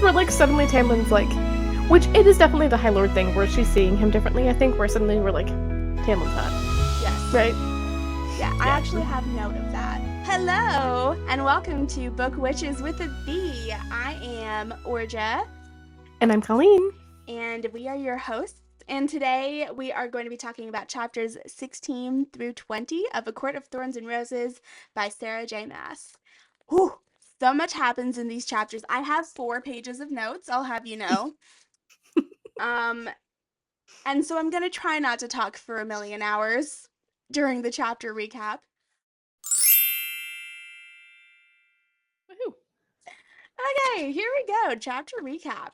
where, like, suddenly Tamlin's like, which it is definitely the High Lord thing where she's seeing him differently, I think, where suddenly we're like, Tamlin's hot, Yes. right? Yeah, I actually have note of that. Hello, and welcome to Book Witches with a B. I am Orja, And I'm Colleen. and we are your hosts. And today we are going to be talking about chapters 16 through 20 of A Court of Thorns and Roses by Sarah J. Maas. Whew, so much happens in these chapters. I have 4 pages of notes, I'll have you know. And so I'm going to try not to talk for a million hours during the chapter recap. Woohoo. Okay, here we go. Chapter recap.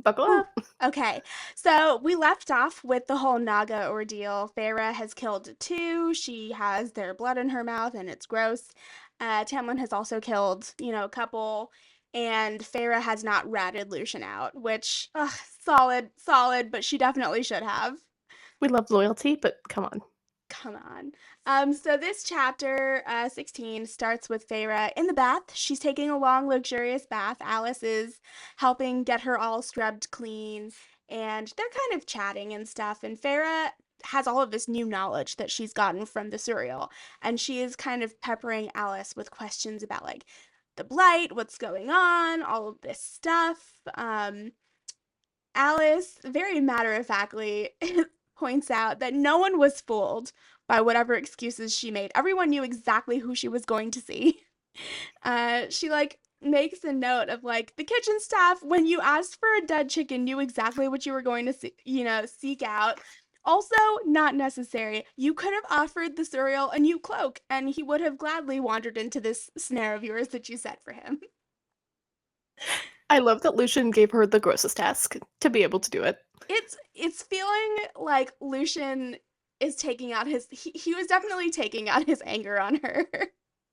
Buckle in. Okay, so we left off with the whole Naga ordeal. Feyre has killed 2. She has their blood in her mouth, and it's gross. Tamlin has also killed, a couple. And Feyre has not ratted Lucian out, which, solid, but she definitely should have. We love loyalty, but come on. Come on. So this chapter, 16, starts with Feyre in the bath. She's taking a long, luxurious bath. Alice is helping get her all scrubbed clean, and they're kind of chatting and stuff. And Feyre has all of this new knowledge that she's gotten from the Suriel, and she is kind of peppering Alice with questions about, like, the Blight, what's going on, all of this stuff. Alice, very matter-of-factly, points out that no one was fooled by whatever excuses she made. Everyone knew exactly who she was going to see. She, like, makes a note of, like, the kitchen staff, when you asked for a dead chicken, knew exactly what you were going to seek out. Also, not necessary. You could have offered the Suriel a new cloak, and he would have gladly wandered into this snare of yours that you set for him. I love that Lucian gave her the grossest task to be able to do it. It's feeling like Lucian is taking out he was definitely taking out his anger on her.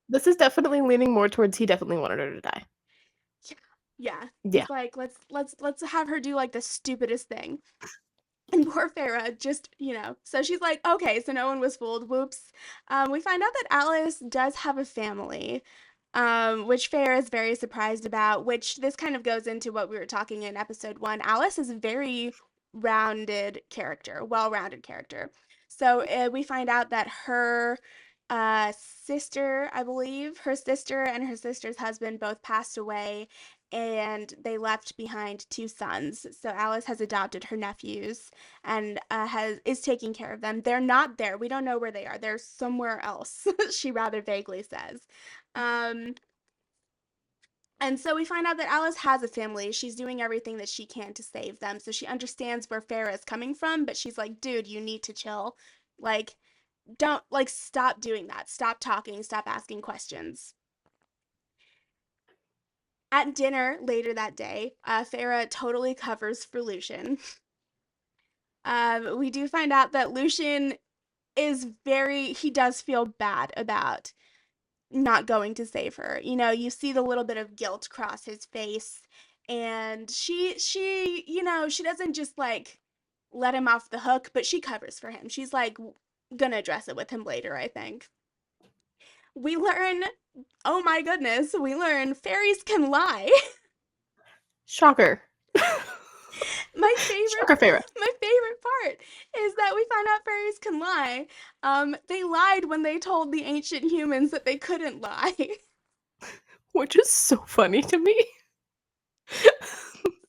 This is definitely leaning more towards he definitely wanted her to die. Yeah. Yeah. He's like, let's have her do, like, the stupidest thing. And poor Feyre just, so she's like, okay, so no one was fooled. Whoops. We find out that Alice does have a family, which Feyre is very surprised about, which this kind of goes into what we were talking in episode 1. Alice is a very well-rounded character. So we find out that her sister, I believe, her sister and her sister's husband both passed away, and they left behind 2 sons. So Alice has adopted her nephews and is taking care of them. They're not there. We don't know where they are. They're somewhere else, she rather vaguely says. And so we find out that Alice has a family. She's doing everything that she can to save them. So she understands where Feyre is coming from, but she's like, dude, you need to chill. Like, don't, like, stop doing that. Stop talking. Stop asking questions. At dinner later that day, Feyre totally covers for Lucian. We do find out that Lucian he does feel bad about not going to save her. You see the little bit of guilt cross his face, and she doesn't just, like, let him off the hook, but she covers for him. She's, like, gonna address it with him later, I think. We learn, oh my goodness, fairies can lie. Shocker. My favorite Shocker, Feyre. My favorite part is that we find out fairies can lie. They lied when they told the ancient humans that they couldn't lie. Which is so funny to me.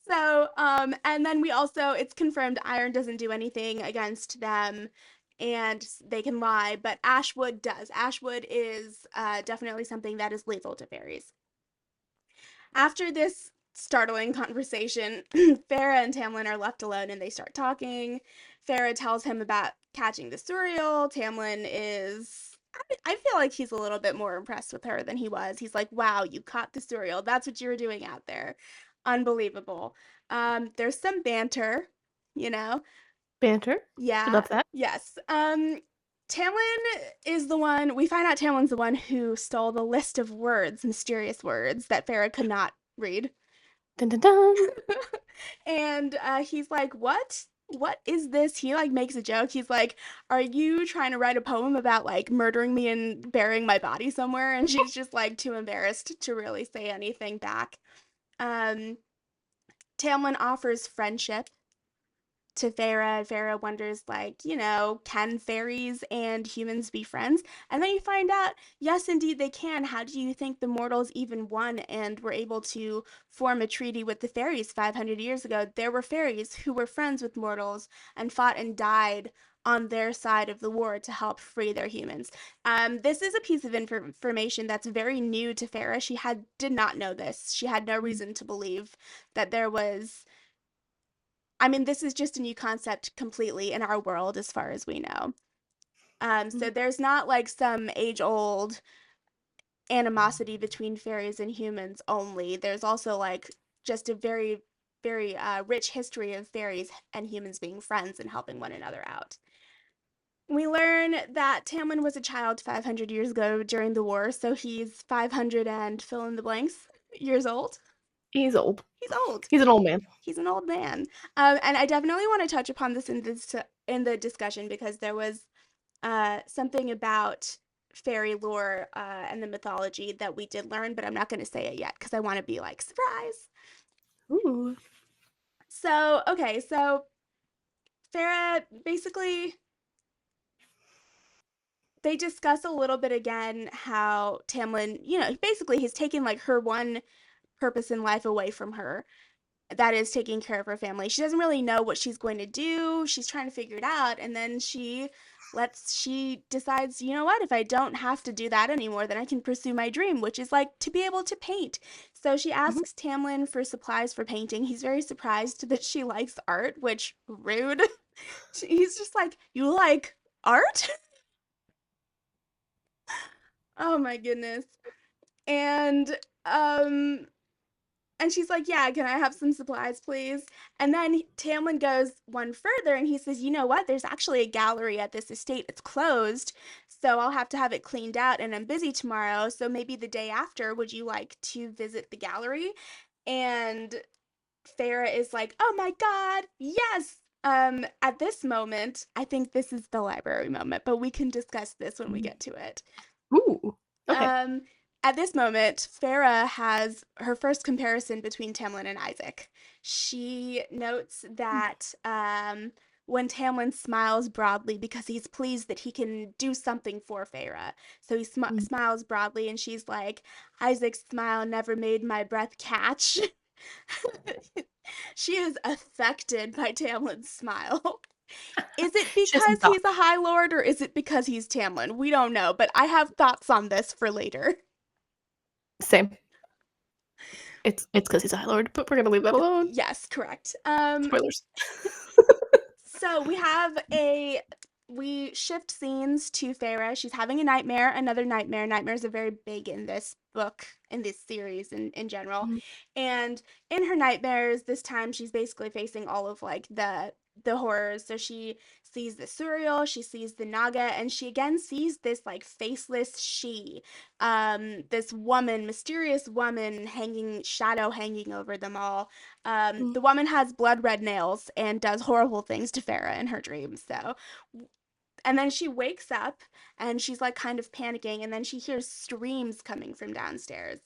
So, and then it's confirmed iron doesn't do anything against them, and they can lie, but Ashwood does. Ashwood is definitely something that is lethal to fairies. After this startling conversation, Feyre and Tamlin are left alone and they start talking. Feyre tells him about catching the Suriel. Tamlin I feel like he's a little bit more impressed with her than he was. He's like, wow, you caught the Suriel. That's what you were doing out there. Unbelievable. There's some banter, you know? Banter. Yeah. I love that. Yes. We find out Tamlin's the one who stole the list of words, mysterious words, that Feyre could not read. Dun dun dun. And he's like, what? What is this? He, like, makes a joke. He's like, are you trying to write a poem about, like, murdering me and burying my body somewhere? And she's just, like, too embarrassed to really say anything back. Um, Tamlin offers friendship to Farah. Farah wonders, like, can fairies and humans be friends? And then you find out, yes, indeed they can. How do you think the mortals even won and were able to form a treaty with the fairies 500 years ago? There were fairies who were friends with mortals and fought and died on their side of the war to help free their humans. This is a piece of information that's very new to Farah. She did not know this. She had no reason to believe that there was. I mean, this is just a new concept completely in our world as far as we know. So Mhm. there's not like some age old animosity between fairies and humans only. There's also like just a very, very rich history of fairies and humans being friends and helping one another out. We learn that Tamlin was a child 500 years ago during the war, so he's 500 and fill in the blanks years old. He's old. He's old. He's an old man. He's an old man. And I definitely want to touch upon this in the discussion because there was something about fairy lore and the mythology that we did learn, but I'm not going to say it yet because I want to be like surprise. Ooh. So okay, so Farah basically they discuss a little bit again how Tamlin, basically he's taken like her one purpose in life away from her, that is taking care of her family. She doesn't really know what she's going to do. She's trying to figure it out, and then she decides, you know what, if I don't have to do that anymore, then I can pursue my dream, which is like to be able to paint. So she Mhm. asks Tamlin for supplies for painting. He's very surprised that she likes art, which rude. He's just like, "You like art?" Oh my goodness. And um And she's like, "Yeah, can I have some supplies, please?" And then Tamlin goes one further and he says, "You know what? There's actually a gallery at this estate. It's closed, so I'll have to have it cleaned out and I'm busy tomorrow, so maybe the day after, would you like to visit the gallery?" And Farah is like, "Oh my God, yes!" At this moment, I think this is the library moment, but we can discuss this when we get to it. Ooh. Okay. Um, at this moment, Farah has her first comparison between Tamlin and Isaac. She notes that when Tamlin smiles broadly because he's pleased that he can do something for Farah. So he Mm. smiles broadly, and she's like, "Isaac's smile never made my breath catch." She is affected by Tamlin's smile. Is it She has some because he's thoughts. a High Lord or is it because he's Tamlin? We don't know, but I have thoughts on this for later. Same. It's because he's a High Lord, but we're gonna leave that alone. Yes, correct. Spoilers. So we shift scenes to Farah. She's having a nightmare, another nightmare. Nightmares are very big in this book, in this series in general. Mhm. And in her nightmares, this time she's basically facing all of like the horrors. So she sees the Suriel, she sees the Naga, and she again sees this like faceless this woman, mysterious woman shadow hanging over them all. Mm. The woman has blood red nails and does horrible things to Farah in her dreams. So, and then she wakes up and she's like kind of panicking, and then she hears screams coming from downstairs.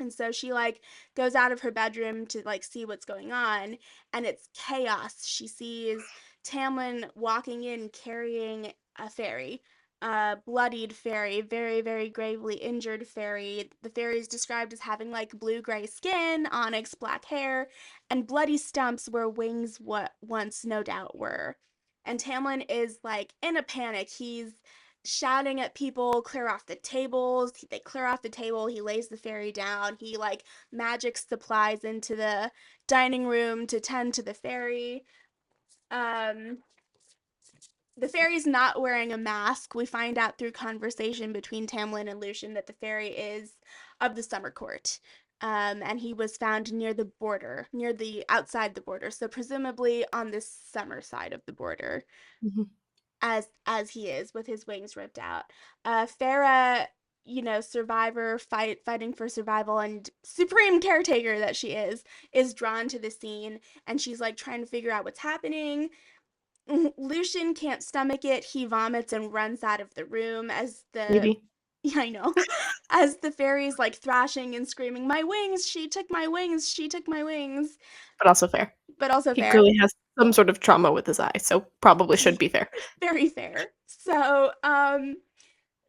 And so she like goes out of her bedroom to like see what's going on, and it's chaos. She sees Tamlin walking in carrying a fairy, a bloodied fairy, very, very gravely injured fairy. The fairy is described as having like blue gray skin, onyx black hair, and bloody stumps where wings what once no doubt were. And Tamlin is like in a panic. He's shouting at people, "Clear off the tables." They clear off the table. He lays the fairy down. He like magic supplies into the dining room to tend to the fairy. Um, the fairy's not wearing a mask. We find out through conversation between Tamlin and Lucian that the fairy is of the summer court. And he was found near the border, near the outside the border, so presumably on the summer side of the border Mhm. as he is with his wings ripped out. Farah, survivor fighting for survival and supreme caretaker that she is drawn to the scene, and she's like trying to figure out what's happening. Lucian can't stomach it. He vomits and runs out of the room as the Maybe. Yeah, I know. As the fairy's like thrashing and screaming, "My wings! She took my wings! She took my wings!" But also fair. But also He fair. clearly has some sort of trauma with his eye, so probably should be fair. Very fair. So, so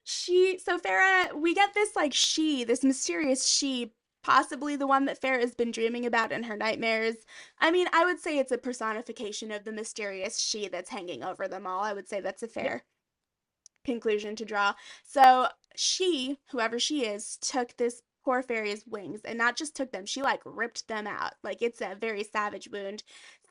Farah, we get this like this mysterious she, possibly the one that Farah's been dreaming about in her nightmares. I mean, I would say it's a personification of the mysterious she that's hanging over them all. I would say that's a Yeah. fair conclusion to draw. So she, whoever she is, took this poor fairy's wings and not just took them, she like ripped them out. Like it's a very savage wound.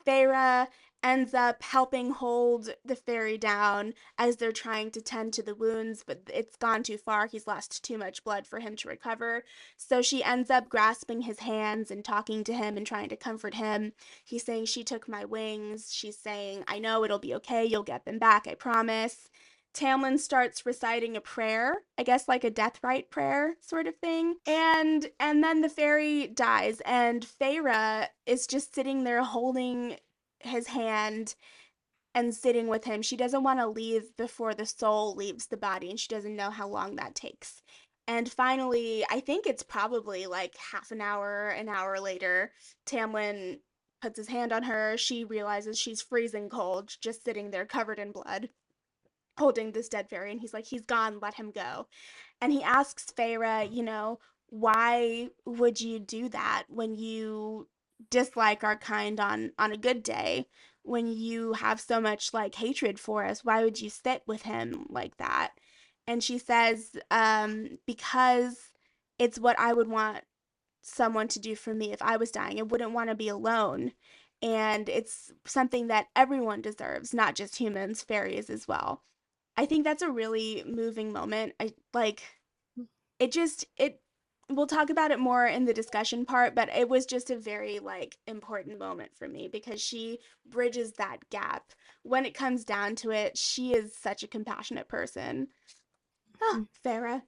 Feyre ends up helping hold the fairy down as they're trying to tend to the wounds, but it's gone too far. He's lost too much blood for him to recover. So she ends up grasping his hands and talking to him and trying to comfort him. He's saying, "She took my wings." She's saying, "I know it'll be okay. You'll get them back. I promise." Tamlin starts reciting a prayer, I guess like a death rite prayer sort of thing. And then the fairy dies and Feyre is just sitting there holding his hand and sitting with him. She doesn't want to leave before the soul leaves the body and she doesn't know how long that takes. And finally, I think it's probably like half an hour later, Tamlin puts his hand on her. She realizes she's freezing cold, just sitting there covered in blood, holding this dead fairy, and he's like, "He's gone, let him go." And he asks Feyre, "Why would you do that when you dislike our kind on a good day? When you have so much like hatred for us, why would you sit with him like that?" And she says, "Because it's what I would want someone to do for me if I was dying. I wouldn't want to be alone." And it's something that everyone deserves, not just humans, fairies as well. I think that's a really moving moment. I like it we'll talk about it more in the discussion part, but it was just a very like important moment for me because she bridges that gap. When it comes down to it, she is such a compassionate person. Ah, Farah.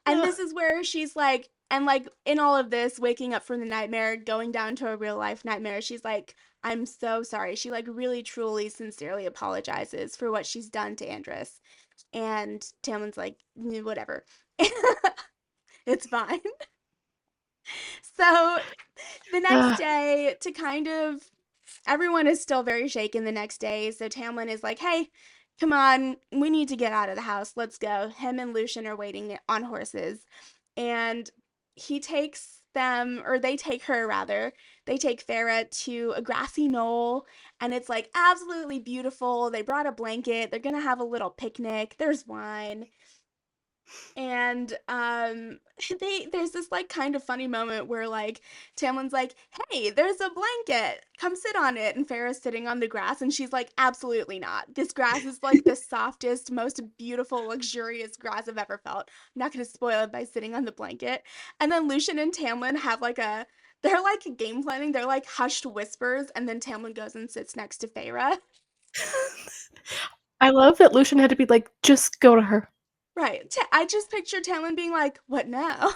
And Yeah. this is where she's like, and like in all of this, waking up from the nightmare, going down to a real life nightmare, she's like, "I'm so sorry." She like really, truly, sincerely apologizes for what she's done to Andress. And Tamlin's like, Whatever. It's fine." So the next day, to kind of, everyone is still very shaken the next day. So Tamlin is like, "Hey, come on, we need to get out of the house. Let's go." Him and Lucian are waiting on horses. And he takes them, or they take her rather, they take Farah to a grassy knoll, and it's like absolutely beautiful. They brought a blanket. They're gonna have a little picnic. There's wine. And there's this like kind of funny moment where like Tamlin's like, "Hey, there's a blanket. Come sit on it." And Farrah's sitting on the grass and she's like, "Absolutely not. This grass is like the softest, most beautiful, luxurious grass I've ever felt. I'm not gonna spoil it by sitting on the blanket." And then Lucian and Tamlin have like they're like game planning, they're like hushed whispers, and then Tamlin goes and sits next to Feyre. I love that Lucian had to be like, just go to her. Right. I just picture Tamlin being like, "What now?"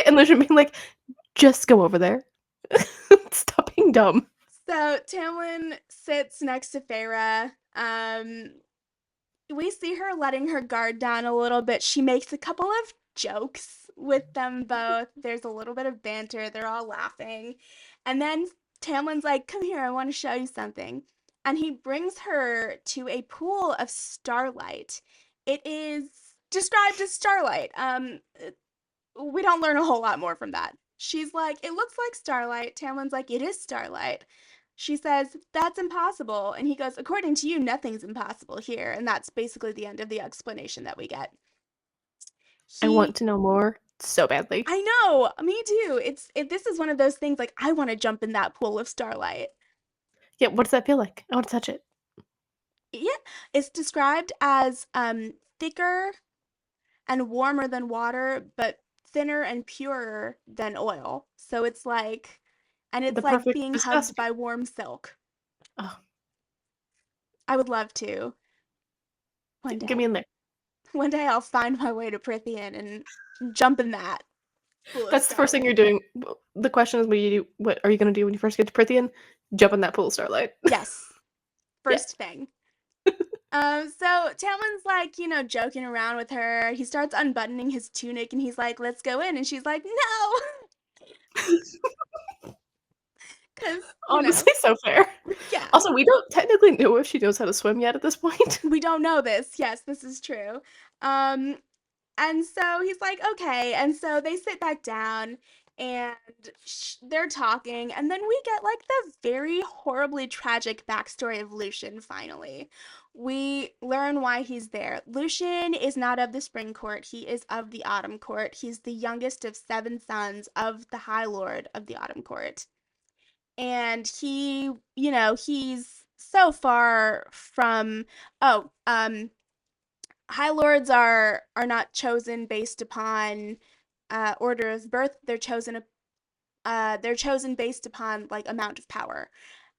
And Lucian being like, just go over there. Stop being dumb. So Tamlin sits next to Feyre. We see her letting her guard down a little bit. She makes a couple of jokes with them both. There's a little bit of banter. They're all laughing. And then Tamlin's like, "Come here, I want to show you something." And he brings her to a pool of starlight. It is described as starlight. We don't learn a whole lot more from that. She's like, "It looks like starlight." Tamlin's like, "It is starlight." She says, "That's impossible." And he goes, "According to you, nothing's impossible here." And that's basically the end of the explanation that we get. I want He, to know more so badly. I know, me too. This is one of those things like I want to jump in that pool of starlight. Yeah, what does that feel like? I want to touch it. Yeah, it's described as thicker and warmer than water, but thinner and purer than oil. So it's like, and The it's like perfect being hugged viscosity. by warm silk. Oh, I would love to one get me day. in there. One day I'll find my way to Prithian and jump in that pool of That's the first thing you're starlight. doing. The question is, what are you going to do when you first get to Prithian? Jump in that pool of starlight. Yes, Yeah. first thing. So Tamlin's like, joking around with her. He starts unbuttoning his tunic and he's like, let's go in. And she's like, no, because, Honestly, so fair. yeah, Also, we don't technically know if she knows how to swim yet at this point. we don't know this. Yes, this is true. Um, And so he's like, okay. And so they sit back down and they're talking. And then we get like the very horribly tragic backstory of Lucian finally. We learn why he's there. Lucian is not of the Spring Court, he is of the Autumn Court. He's the youngest of 7 sons of the High Lord of the Autumn Court. And he's so far from. Oh, High Lords are not chosen based upon order of birth. They're chosen based upon like amount of power.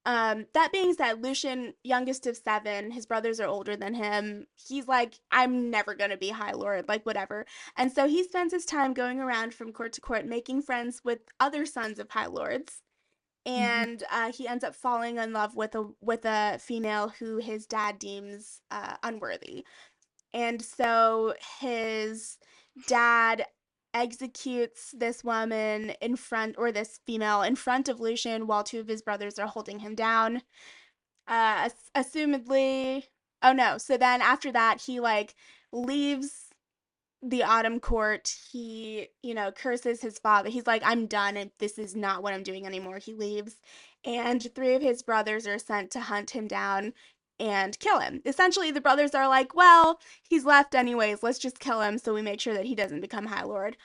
That being said, Lucian, youngest of 7, his brothers are older than him. He's like, I'm never gonna be High Lord, like whatever. And so he spends his time going around from court to court, making friends with other sons of High Lords. Mhm. And he ends up falling in love with a female who his dad deems unworthy. And so his dad executes this woman in front, or this female in front of Lucian while 2 of his brothers are holding him down. Assumedly, oh no. So then after that, he like leaves the Autumn Court. He, curses his father. He's like, I'm done, and this is not what I'm doing anymore. He leaves, and 3 of his brothers are sent to hunt him down and kill him. Essentially, the brothers are like, well, he's left anyways. Let's just kill him so we make sure that he doesn't become High Lord.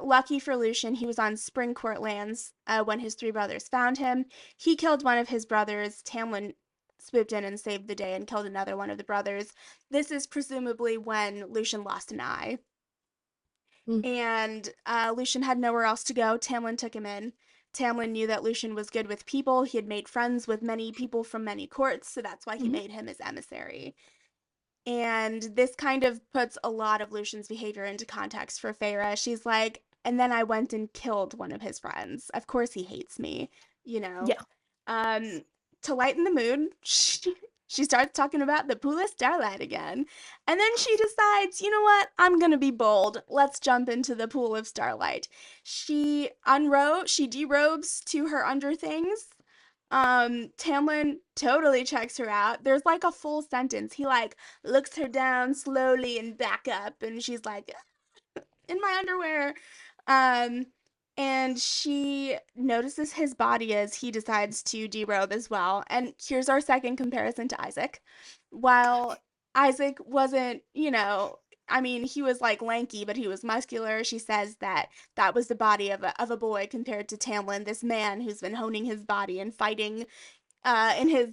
Lucky for Lucian, he was on Spring Court lands when his 3 brothers found him. He killed one of his brothers. Tamlin swooped in and saved the day and killed another one of the brothers. This is presumably when Lucian lost an eye. Mm. And Lucian had nowhere else to go. Tamlin took him in. Tamlin knew that Lucian was good with people. He had made friends with many people from many courts, so that's why he Mhm. made him his emissary. And this kind of puts a lot of Lucian's behavior into context for Feyre. She's like, and then I went and killed one of his friends. Of course he hates me, you know. Yeah. Um, to lighten the mood, she starts talking about the pool of starlight again. And then she decides, you know what? I'm gonna be bold. Let's jump into the pool of starlight. She derobes to her underthings. Tamlin totally checks her out. There's like a full sentence. He like looks her down slowly and back up, and she's like, in my underwear. Um, and she notices his body as he decides to derobe as well. And here's our second comparison to Isaac. While Isaac wasn't, I mean, he was like lanky, but he was muscular. She says that that was the body of a boy compared to Tamlin, this man who's been honing his body and fighting in his,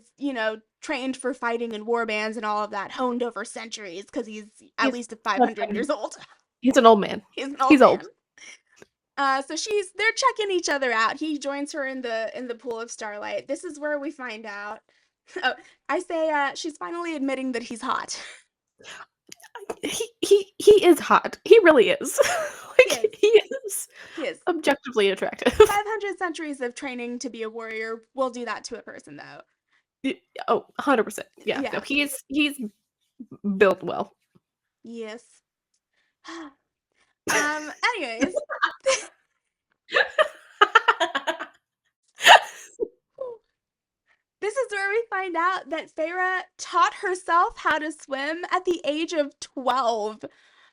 trained for fighting and war bands and all of that, honed over centuries because he's at He's least 500 years old. he's an old man. He's an old He's old. man. So they're checking each other out. He joins her in the pool of starlight. This is where we find out. Oh, I say she's finally admitting that he's hot. He is hot. He really is. He is. He is He is. objectively attractive. 500 centuries of training to be a warrior will do that to a person, though. Oh, 100%. Yeah. No, Yeah. he's built well. Yes. Anyways, this is where we find out that Feyre taught herself how to swim at the age of 12.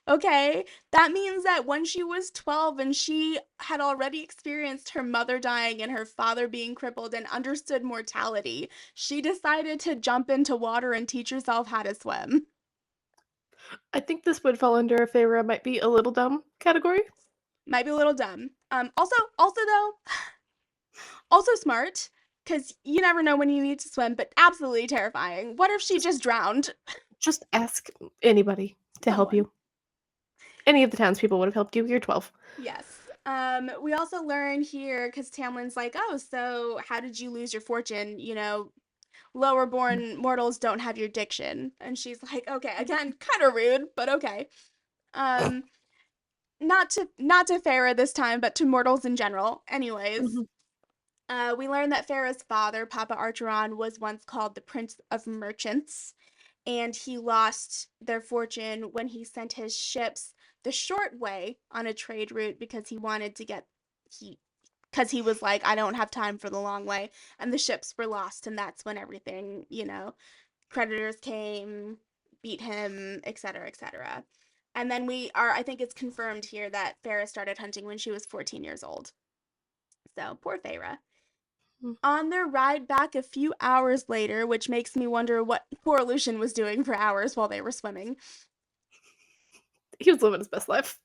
Okay? That means that when she was 12 and she had already experienced her mother dying and her father being crippled and understood mortality, she decided to jump into water and teach herself how to swim. I think this would fall under a Feyre might be a little dumb category. Might be a little dumb. Also though, also smart, because you never know when you need to swim, but absolutely terrifying. What if she just drowned? Just ask anybody to help Someone. you. Any of the townspeople would have helped you. You're 12. Yes. We also learn here, because Tamlin's like, oh, so how did you lose your fortune? Lower born mortals don't have your diction. And she's like, okay, again, kind of rude, but okay. Um, not to Farah this time, but to mortals in general. Anyways, Mhm. we learn that Farah's father, Papa Archeron, was once called the Prince of Merchants. and he lost their fortune when he sent his ships the short way on a trade route because he wanted to get he because he was like, I don't have time for the long way, and the ships were lost, and that's when everything, creditors came, beat him, etc., etc. And then I think it's confirmed here that Farah started hunting when she was 14 years old. So poor Farah. On their ride back a few hours later, which makes me wonder what poor Lucian was doing for hours while they were swimming. He was living his best life.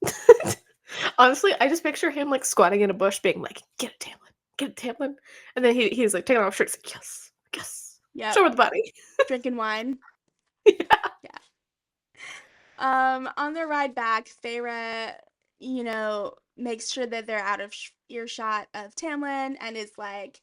Honestly, I just picture him like squatting in a bush, being like, "Get it, Tamlin, get it, Tamlin," and then he's like taking off shirt. He's like, "Yes, yes, Yep, show her the body." drinking wine. Yeah. Yeah. On their ride back, Feyre, makes sure that they're out of earshot of Tamlin and is like,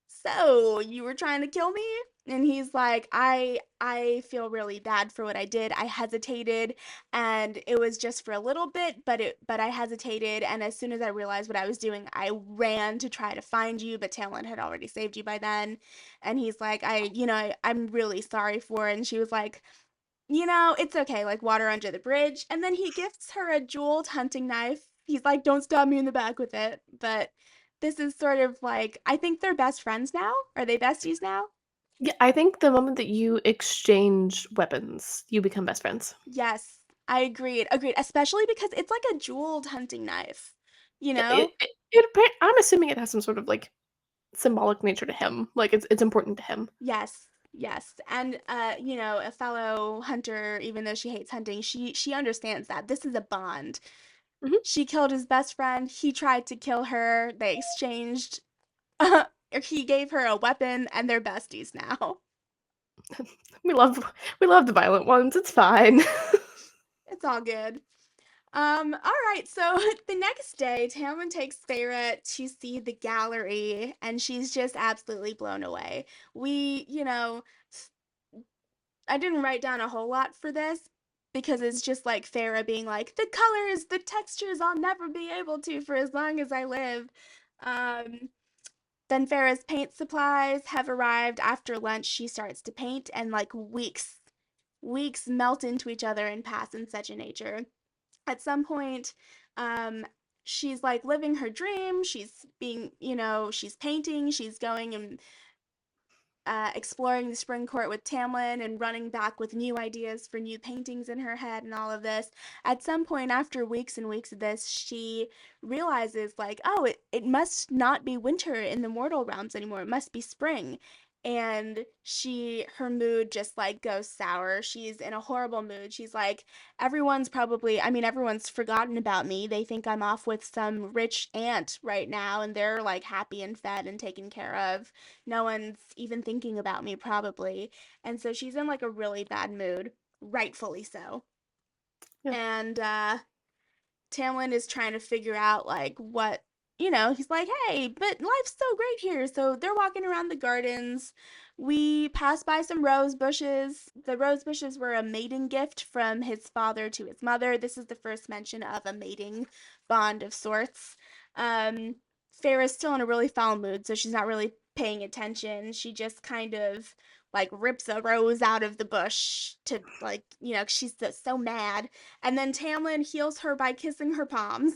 "So, you were trying to kill me?" And he's like, I feel really bad for what I did. I hesitated and it was just for a little bit, but I hesitated, and as soon as I realized what I was doing, I ran to try to find you, but Tamlin had already saved you by then." And he's like, I'm really sorry for it." And she was like, "It's okay, like water under the bridge." And then he gifts her a jeweled hunting knife. He's like, "Don't stab me in the back with it." But this is sort of like, I think they're best friends now. Are they besties now? Yeah, I think the moment that you exchange weapons, you become best friends. Yes, I agreed. Agreed. Especially because it's like a jeweled hunting knife, you Yeah, know? I'm assuming it has some sort of like symbolic nature to him. Like it's important to him. Yes. Yes. And a fellow hunter, even though she hates hunting, she understands that. This is a bond. Mhm. She killed his best friend. He tried to kill her. They exchanged he gave her a weapon, and they're besties now. We love we love the violent ones. It's fine. It's all good. All right, so the next day, Tamlin takes Feyre to see the gallery, and she's just absolutely blown away. I didn't write down a whole lot for this because it's just like Feyre being like, the colors, the textures, I'll never be able to for as long as I live. Um, then Farah's paint supplies have arrived. After lunch, she starts to paint, and like weeks melt into each other and pass in such a nature. At some point, um, she's like living her dream. She's painting, she's going and exploring the spring court with Tamlin and running back with new ideas for new paintings in her head and all of this. At some point, after weeks and weeks of this, she realizes, like, oh, it must not be winter in the mortal realms anymore. It must be spring. And her mood just like goes sour. She's in a horrible mood. She's like, everyone's forgotten about me. They think I'm off with some rich aunt right now, and they're like happy and fed and taken care of. No one's even thinking about me, probably. And so she's in like a really bad mood, rightfully so. Yeah. And Tamlin is trying to figure out like what, he's like, "Hey, but life's so great here." So they're walking around the gardens. We pass by some rose bushes. The rose bushes were a mating gift from his father to his mother. This is the first mention of a mating bond of sorts. Um, Farah's still in a really foul mood, so she's not really paying attention. She just kind of like rips a rose out of the bush to like, she's so mad. And then Tamlin heals her by kissing her palms.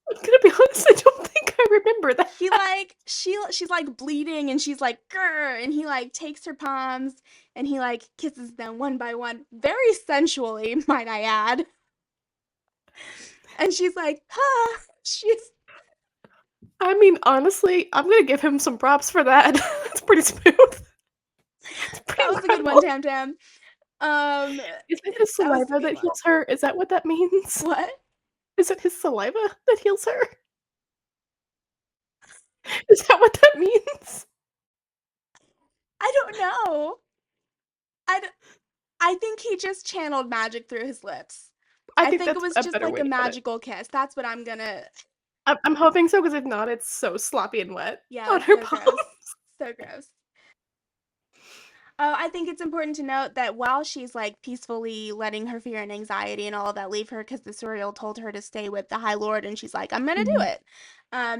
I'm gonna be honest. I don't think I remember that. He like she's like bleeding and she's like grr, and he like takes her palms and he like kisses them one by one, very sensually, might I add. And she's like, "Huh." She's I mean, honestly, I'm gonna give him some props for that. It's pretty smooth. It's That pretty was a good one, incredible. Tam Tam. Um, Is it his that was a saliva good that one. heals her? Is that what that means? What? Is it his saliva that heals her? Is that what that means? I don't know. I don't, I think he just channeled magic through his lips. I I think think it that's was a just better like way a to put it. magical kiss. That's what I'm gonna. I'm hoping so, because if not, it's so sloppy and wet Yeah, on that's her so palm. gross. So gross. Oh, I think it's important to note that while she's like peacefully letting her fear and anxiety and all of that leave her because the Suriel told her to stay with the High Lord and she's like, I'm gonna do Mhm. it.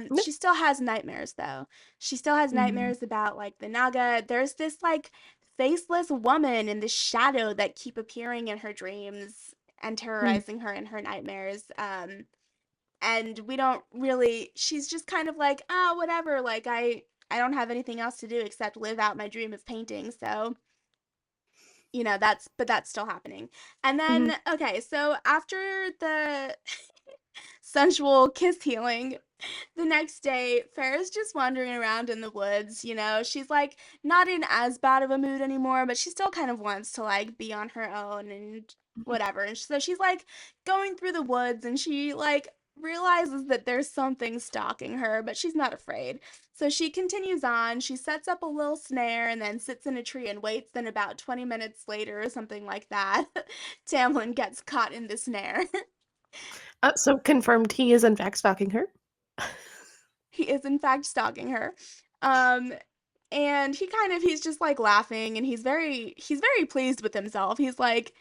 Yep. She still has nightmares though. She still has Mhm. nightmares about like the Naga. There's this like faceless woman in the shadow that keep appearing in her dreams and Mm. terrorizing her in her nightmares. And we don't really, she's just kind of like, oh, whatever, like I don't have anything else to do except live out my dream of painting. So, that's still happening. And Mhm. then, okay, so after the sensual kiss healing, the next day, Farrah's just wandering around in the woods, She's like not in as bad of a mood anymore, but she still kind of wants to like be on her own and Mhm. whatever. And so she's like going through the woods and she like realizes that there's something stalking her, but she's not afraid. So she continues on. She sets up a little snare and then sits in a tree and waits. Then about 20 minutes later or something like that, Tamlin gets caught in the snare. So confirmed he is in fact stalking her. He is in fact stalking her. Um and he's just like laughing and he's very pleased with himself. He's like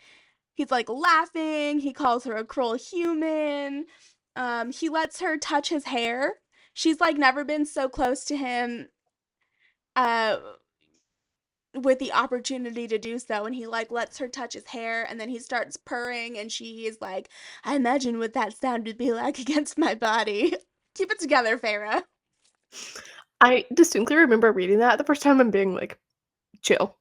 laughing, he calls her a cruel human. He lets her touch his hair. She's like never been so close to him uh with the opportunity to do so, and he like lets her touch his hair and then he starts purring and she is like, I imagine what that sound would be like against my body. Keep it together, Farah. I distinctly remember reading that the first time and being like, "Chill."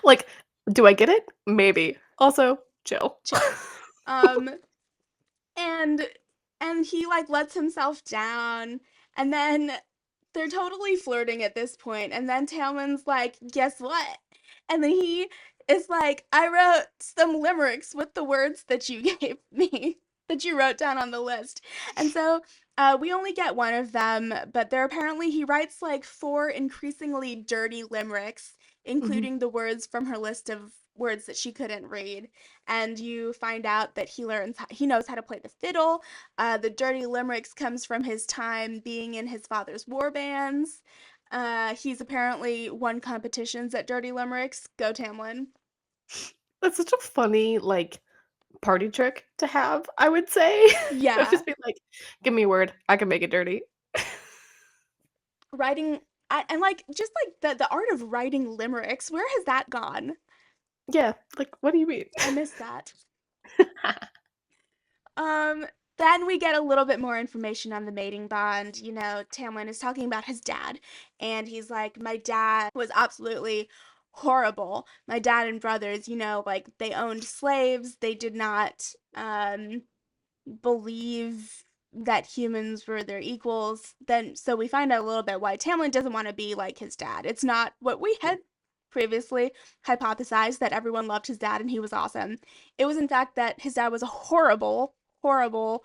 Like, do I get it? Maybe. Also, chill. Chill. Um and he like lets himself down and then they're totally flirting at this point and then Talman's like, guess what? And then he is like, I wrote some limericks with the words that you gave me, that you wrote down on the list. And so we only get one of them, but there apparently he writes like four increasingly dirty limericks, Mhm. including the words from her list of words that she couldn't read. And you find out that he knows how to play the fiddle. The dirty limericks comes from his time being in his father's war bands. He's apparently won competitions at dirty limericks. Go Tamlin. That's such a funny, like, party trick to have, I would say. Of Yeah, just being like, "Give me a word, I can make it dirty." writing. And like just like the art of writing limericks. Where has that gone? Yeah, like, what do you mean? I miss that. Um, then we get a little bit more information on the mating bond. Tamlin is talking about his dad, and he's like, my dad was absolutely horrible. My dad and brothers, like they owned slaves. They did not believe that humans were their equals. Then so we find out a little bit why Tamlin doesn't want to be like his dad. It's not what we had previously hypothesized, that everyone loved his dad and he was awesome. It was in fact that his dad was a horrible, horrible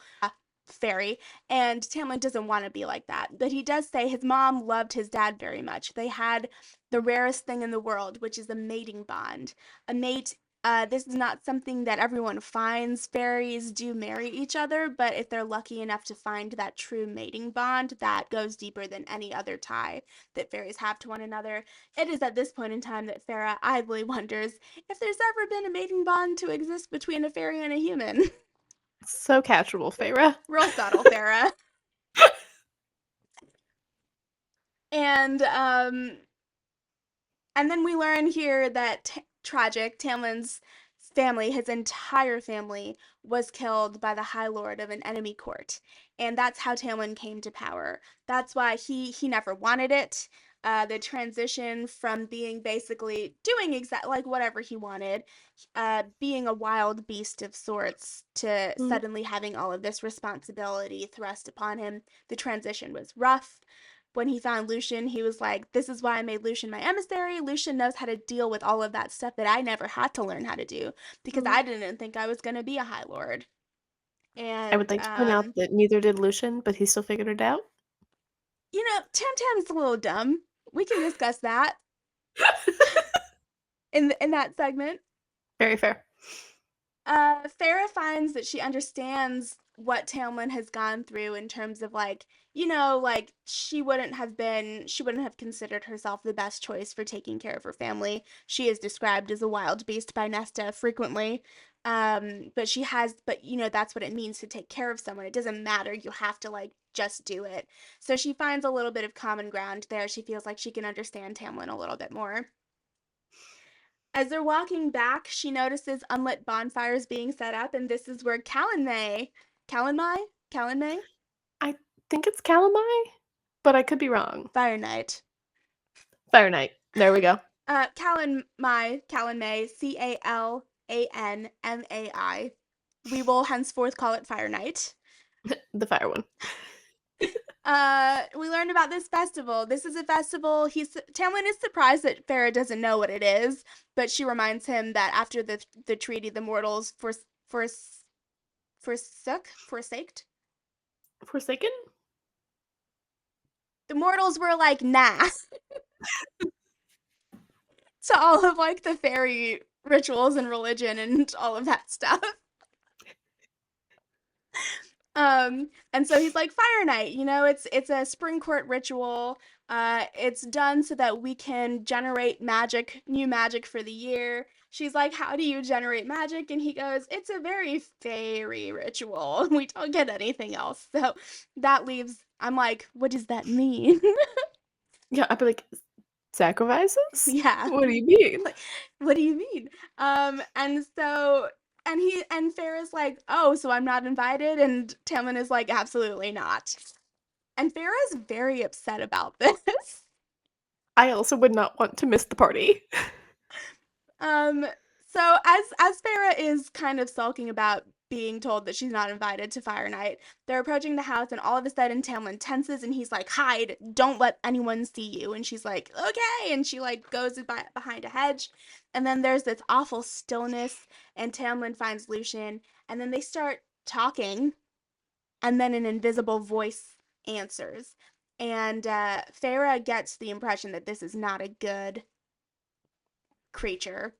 fairy, and Tamlin doesn't want to be like that. But he does say his mom loved his dad very much. They had the rarest thing in the world, which is a mating bond. A mate. This is not something that everyone finds. Fairies do marry each other, but if they're lucky enough to find that true mating bond, that goes deeper than any other tie that fairies have to one another. It is at this point in time that Farah idly wonders if there's ever been a mating bond to exist between a fairy and a human. So casual, Feyre. Real subtle, Farah. And then we learn here that tragic Tamlin's family, his entire family, was killed by the High Lord of an enemy court, and that's how Tamlin came to power. That's why he never wanted it. The transition from being basically doing exact like whatever he wanted, being a wild beast of sorts, to Mm. suddenly having all of this responsibility thrust upon him. The transition was rough. When he found Lucian, he was like, this is why I made Lucian my emissary. Lucian knows how to deal with all of that stuff that I never had to learn how to do because Mhm. I didn't think I was going to be a High Lord. I would And, like to point out that neither did Lucian, but he still figured it out. Tam Tam's a little dumb. We can discuss that in that segment. Very fair. Farah finds that she understands what Tamlin has gone through in terms of like, like she wouldn't have considered herself the best choice for taking care of her family. She is described as a wild beast by Nesta frequently. But that's what it means to take care of someone. It doesn't matter. You have to like just do it. So she finds a little bit of common ground there. She feels like she can understand Tamlin a little bit more. As they're walking back, she notices unlit bonfires being set up, and this is where Callan May, I think it's Calamai, but I could be wrong. Fire Knight. Fire Knight. There we go. Callan May, Calnmai. We will henceforth call it Fire Knight. The fire one. We learned about this festival. This is a festival. Tamlin is surprised that Farah doesn't know what it is, but she reminds him that after the treaty, the mortals forsaked. Forsaken? The mortals were like, nah, to all of like the fairy rituals and religion and all of that stuff. And so he's like, Fire Night, it's a spring court ritual. It's done so that we can generate magic, new magic for the year. She's like, how do you generate magic? And he goes, it's a very fairy ritual. We don't get anything else. So that leaves, I'm like, what does that mean? Yeah, I'd be like, sacrifices? Yeah. What do you mean? Like, what do you mean? And so and Farrah's like, oh, so I'm not invited, and Tamlin is like, absolutely not. And Farrah's very upset about this. I also would not want to miss the party. Um, so as Farrah is kind of sulking about being told that she's not invited to Fire Night, they're approaching the house, and all of a sudden Tamlin tenses, and he's like, hide, don't let anyone see you. And she's like, okay, and she like goes behind a hedge, and then there's this awful stillness, and Tamlin finds Lucian, and then they start talking, and then an invisible voice answers. And Farah gets the impression that this is not a good creature,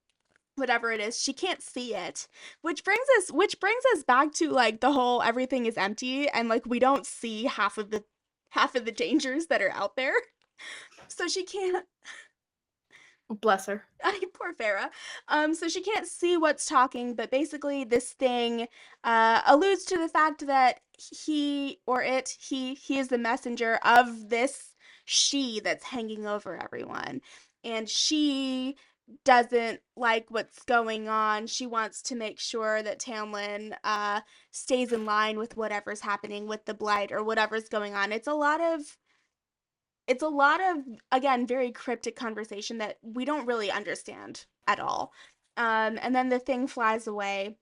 whatever it is. She can't see it, which brings us back to like the whole everything is empty, and like we don't see half of the dangers that are out there. So she can't. Bless her. Poor Farah. So she can't see what's talking, but basically this thing alludes to the fact that he is the messenger of this she that's hanging over everyone. And she doesn't like what's going on. She wants to make sure that Tamlin stays in line with whatever's happening with the blight or whatever's going on. It's a lot of again very cryptic conversation that we don't really understand at all. And then the thing flies away.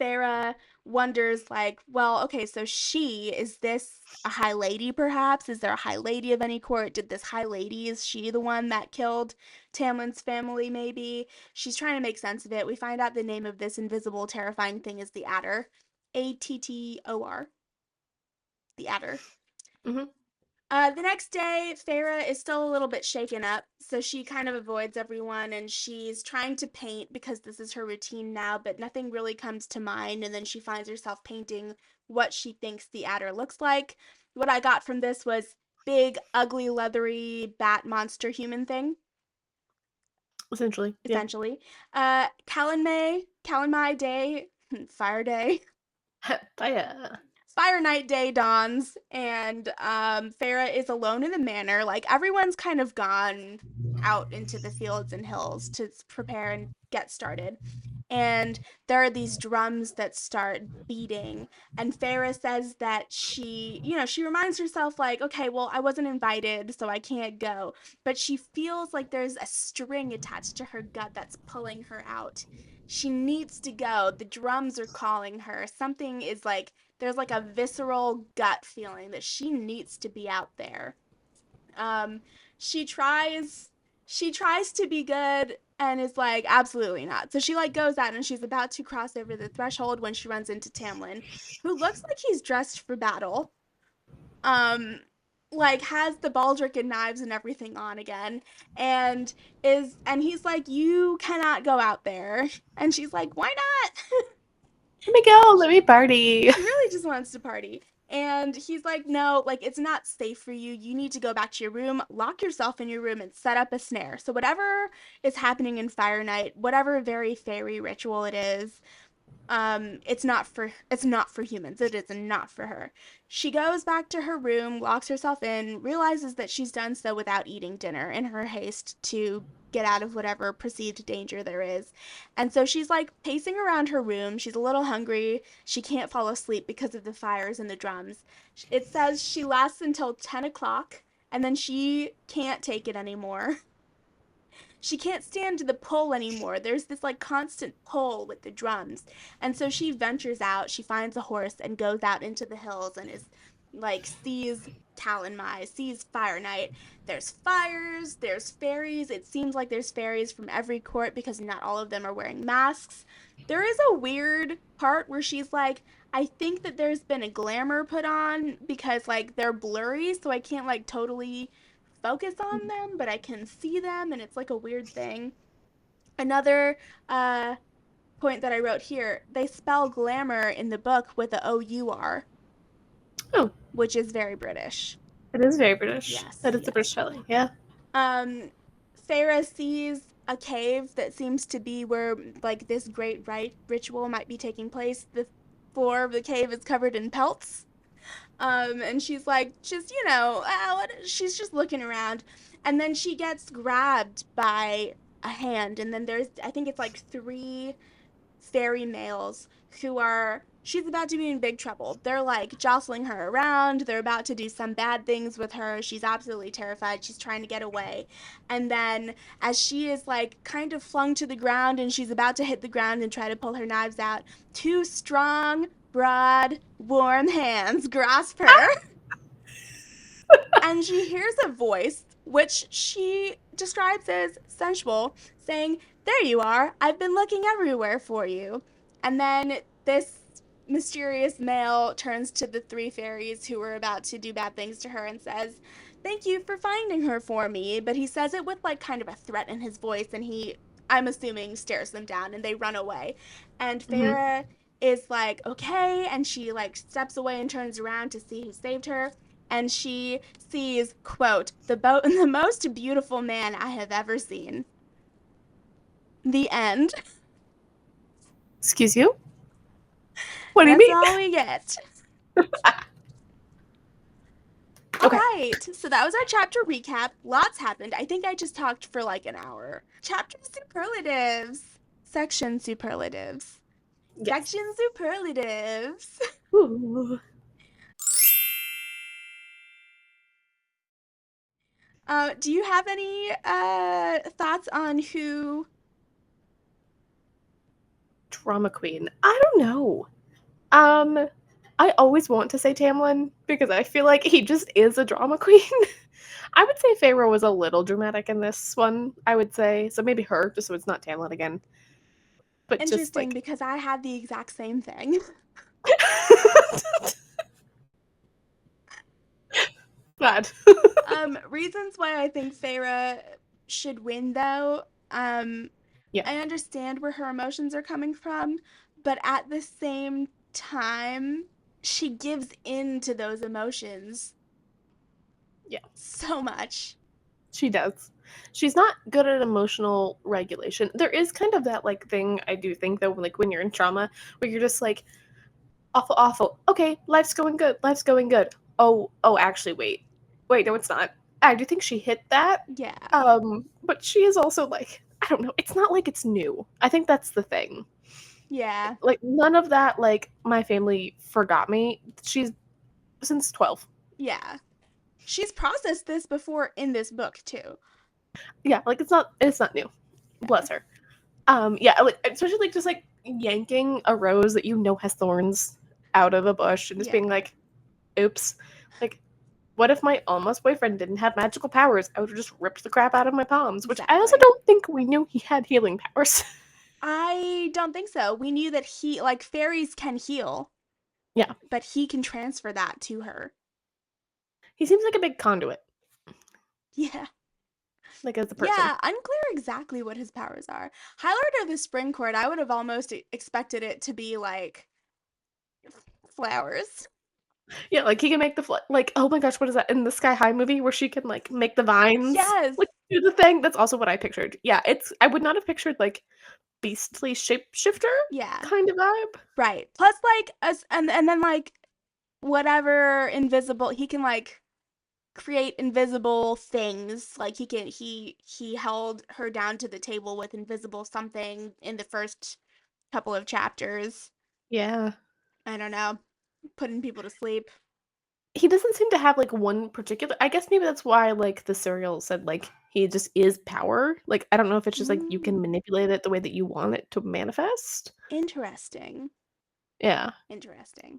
Farah wonders like, well, okay, so is this a high lady perhaps? Is there a high lady of any court? Did this high lady, is she the one that killed Tamlin's family maybe? She's trying to make sense of it. We find out the name of this invisible terrifying thing is the Adder. Attor. The Adder. Hmm. The next day, Farah is still a little bit shaken up, so she kind of avoids everyone and she's trying to paint because this is her routine now, but nothing really comes to mind. And then she finds herself painting what she thinks the Adder looks like. What I got from this was big, ugly, leathery bat monster human thing, Essentially, yeah. essentially. Callan Mai Day, Fire Day. Fire. Fire Night Day dawns, and Farah is alone in the manor. Like, everyone's kind of gone out into the fields and hills to prepare and get started. And there are these drums that start beating. And Farah says that she reminds herself, like, okay, well, I wasn't invited, so I can't go. But she feels like there's a string attached to her gut that's pulling her out. She needs to go. The drums are calling her. Something is like, there's like a visceral gut feeling that she needs to be out there. Um, she tries to be good and is like, absolutely not. So she like goes out and she's about to cross over the threshold when she runs into Tamlin, who looks like he's dressed for battle. Um, like has the baldric and knives and everything on again, and he's like, you cannot go out there. And she's like, why not? Let me go. Let me party. She really just wants to party. And he's like, no, like, it's not safe for you. You need to go back to your room, lock yourself in your room, and set up a snare. So, whatever is happening in Fire Night, whatever very fairy ritual it is, It's not for humans. It is not for her. She goes back to her room, locks herself in, realizes that she's done so without eating dinner in her haste to get out of whatever perceived danger there is. And so she's like pacing around her room. She's a little hungry. She can't fall asleep because of the fires and the drums. It says she lasts until 10 o'clock and then she can't take it anymore. She can't stand the pull anymore. There's this like constant pull with the drums. And so she ventures out, she finds a horse and goes out into the hills and is like sees Talon Mai, sees Fire Night. There's fires, there's fairies. It seems like there's fairies from every court because not all of them are wearing masks. There is a weird part where she's like, I think that there's been a glamour put on because like they're blurry, so I can't like totally focus on them, but I can see them, and it's like a weird thing. Another uh, point that I wrote here, they spell glamour in the book with a O-U-R, Oh, which is very British. it is very British. Yes, That is the British yes. spelling. Yeah. Um, Farah sees a cave that seems to be where like this great ritual might be taking place. The floor of the cave is covered in pelts. And she's like, just, she's just looking around. And then she gets grabbed by a hand. And then I think it's like three fairy males she's about to be in big trouble. They're like jostling her around. They're about to do some bad things with her. She's absolutely terrified. She's trying to get away. And then, as she is like kind of flung to the ground and she's about to hit the ground and try to pull her knives out, two strong, broad, warm hands grasp her. And she hears a voice, which she describes as sensual, saying, "There you are. I've been looking everywhere for you." And then this mysterious male turns to the three fairies who were about to do bad things to her and says, "Thank you for finding her for me." But he says it with like kind of a threat in his voice, and I'm assuming, stares them down and they run away. And Hmm. Farah is like, okay, and she like steps away and turns around to see who saved her, and she sees, quote, the most beautiful man I have ever seen. The end. Excuse you? What do you That's mean? all we get. All Okay. right, so that was our chapter recap. Lots happened. I think I just talked for like an hour. Chapter superlatives. Section superlatives. Yes. Section superlatives. Ooh. Do you have any thoughts on who? Drama queen. I don't know. Um, I always want to say Tamlin because I feel like he just is a drama queen. I would say Feyre was a little dramatic in this one, I would say. So maybe her, just so it's not Tamlin again. But just Interesting, like because I had the exact same thing. bad. Reasons why I think Feyre should win, though. Yeah, I understand where her emotions are coming from, but at the same time, she gives in to those emotions yeah, so much. she does. She's not good at emotional regulation. There is kind of that like thing I do think though, like when you're in trauma, where you're just like awful, awful. Okay, life's going good. Life's going good. Oh, actually, wait, no, it's not. I do think she hit that. Yeah, But she is also like I don't know. It's not like it's new. I think that's the thing. yeah, Like none of that. Like my family forgot me. She's since 12. yeah. She's processed this before in this book, too. Yeah, like it's not new. Yeah, Bless her. Yeah, like especially like just like yanking a rose that you know has thorns out of a bush and just being yeah, like, oops. Like, what if my almost boyfriend didn't have magical powers? I would have just ripped the crap out of my palms, which I also exactly. don't think we knew he had healing powers. I don't think so. We knew that like, fairies can heal, Yeah, but he can transfer that to her. he seems like a big conduit, Yeah. like as a person. Yeah, unclear exactly what his powers are. Highlord of the Spring Court, I would have almost expected it to be like flowers. Yeah, like he can make the like oh my gosh, what is that in the Sky High movie where she can like make the vines Yes. like do the thing? That's also what I pictured. Yeah, it's I would not have pictured like beastly shapeshifter Yeah. kind of vibe. Right. Plus, like, us, and then, like, whatever invisible, he can, like, create invisible things. Like, he held her down to the table with invisible something in the first couple of chapters. Yeah. I don't know. Putting people to sleep. He doesn't seem to have, like, one particular I guess maybe that's why, like, the serial said, like, he just is power. Like, I don't know if it's just, like, you can Mm, manipulate it the way that you want it to manifest. interesting. Yeah. Interesting.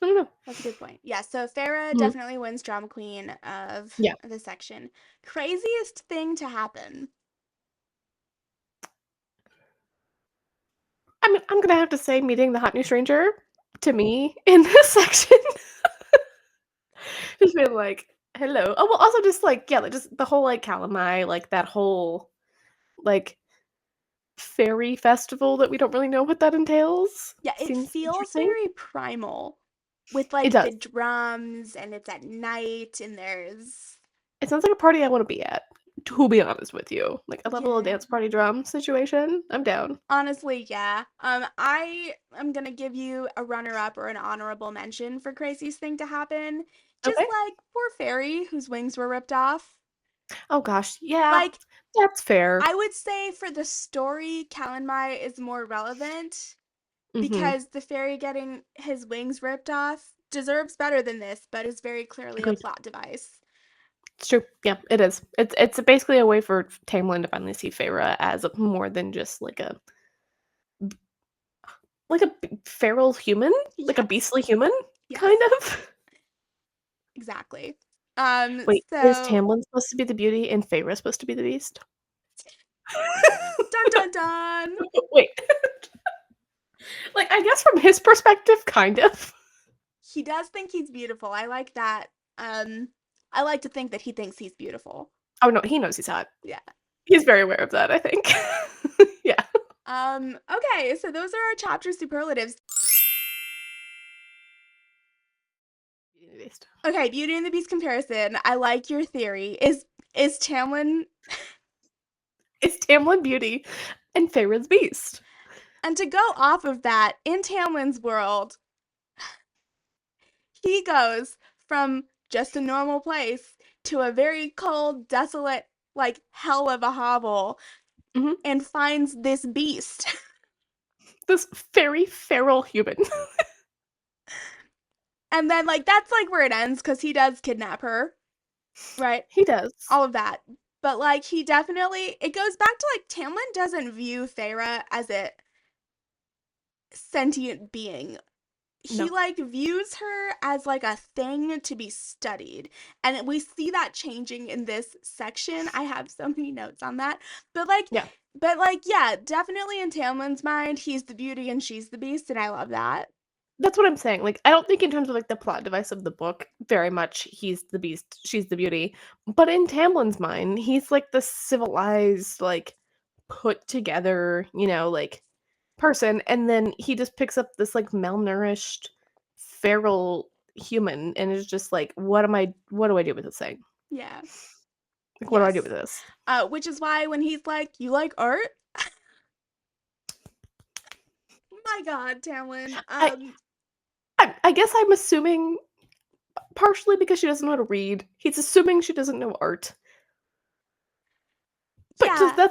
I don't know. That's a good point. Yeah, so Farah Mhm. definitely wins drama queen of Yeah. the section. Craziest thing to happen. I mean, I'm gonna have to say meeting the hot new stranger to me in this section. Just being like, "Hello." Oh, well, also just, like, yeah, like, just the whole, like, calamai, like, that whole, like, fairy festival that we don't really know what that entails. Yeah, it Seems feels interesting. very primal with It like the does. drums and it's at night and there's It sounds like a party I wanna be at, to be honest with you. Like, I love a little yeah. dance party drum situation. I'm down. Honestly, yeah. I am gonna give you a runner-up or an honorable mention for craziest thing to happen. Just Okay. like poor Fairy, whose wings were ripped off. Oh gosh, yeah, Like, that's fair. I would say for the story, Kalenmai is more relevant Mhm. because the fairy getting his wings ripped off deserves better than this, but is very clearly a Agreed. plot device. It's true. Yeah, it is. It's basically a way for Tamlin to finally see Feyre as more than just like a feral human, like a Yes. beastly human, kind Yes. of. Exactly. Wait, is So Tamlin supposed to be the beauty and Feyre supposed to be the beast? dun dun dun. Wait, like I guess from his perspective, kind of. He does think he's beautiful. I like that. Um, I like to think that he thinks he's beautiful. Oh no, he knows he's hot. Yeah. He's very aware of that, I think. Yeah. Okay, so those are our chapter superlatives. Beauty and the Beast. Okay, Beauty and the Beast comparison. I like your theory. Is Tamlin It's Tamlin Beauty and Feyre's Beast. and to go off of that, in Tamlin's world, he goes from just a normal place to a very cold, desolate, like hell of a hovel Mhm. and finds this beast. This very feral human. And then like that's like where it ends cuz he does kidnap her, right? He does. All of that. But like he definitely it goes back to like Tamlin doesn't view Feyre as a sentient being. He No. like views her as like a thing to be studied, and we see that changing in this section. I have so many notes on that, but like Yeah. yeah, definitely in Tamlin's mind he's the beauty and she's the beast, and I love that. That's what I'm saying, like, I don't think in terms of, like, the plot device of the book, very much he's the beast, she's the beauty, but in Tamlin's mind, he's, like, the civilized, like, put together, like, person, and then he just picks up this, like, malnourished, feral human and is just like, what do I do with this thing? Yeah. Like, what do I do with Yes. this?" Which is why when he's like, "You like art?" My God, Tamlin. I I guess I'm assuming partially because she doesn't know how to read, he's assuming she doesn't know art. But just Yeah,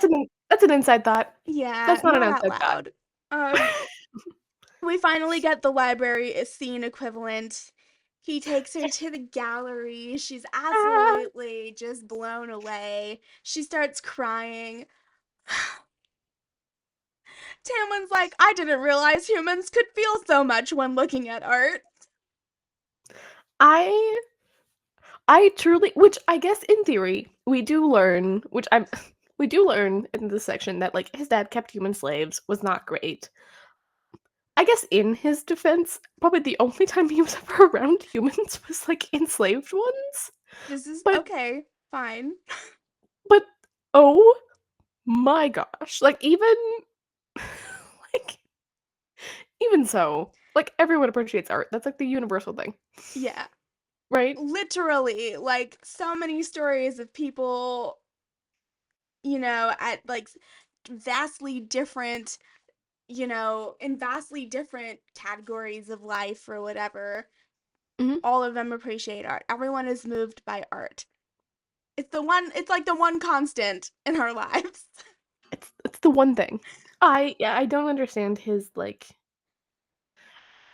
that's an inside thought. yeah, That's not an not out outside thought. loud. Um, we finally get the library scene equivalent. He takes her to the gallery. She's Ah, absolutely just blown away. She starts crying. Tamlin's like, I didn't realize humans could feel so much when looking at art. I I truly which I guess in theory, we do learn, which I'm we do learn in this section that, like, his dad kept human slaves, was not great. I guess in his defense, probably the only time he was ever around humans was, like, enslaved ones, This is but okay, fine. but, oh my gosh, like, even like, even so, like, everyone appreciates art, that's, like, the universal thing, Yeah. right? Literally, like so many stories of people, at like vastly different, in vastly different categories of life or whatever, Mhm. all of them appreciate art. Everyone is moved by art. It's like the one constant in our lives. It's the one thing. I don't understand his, like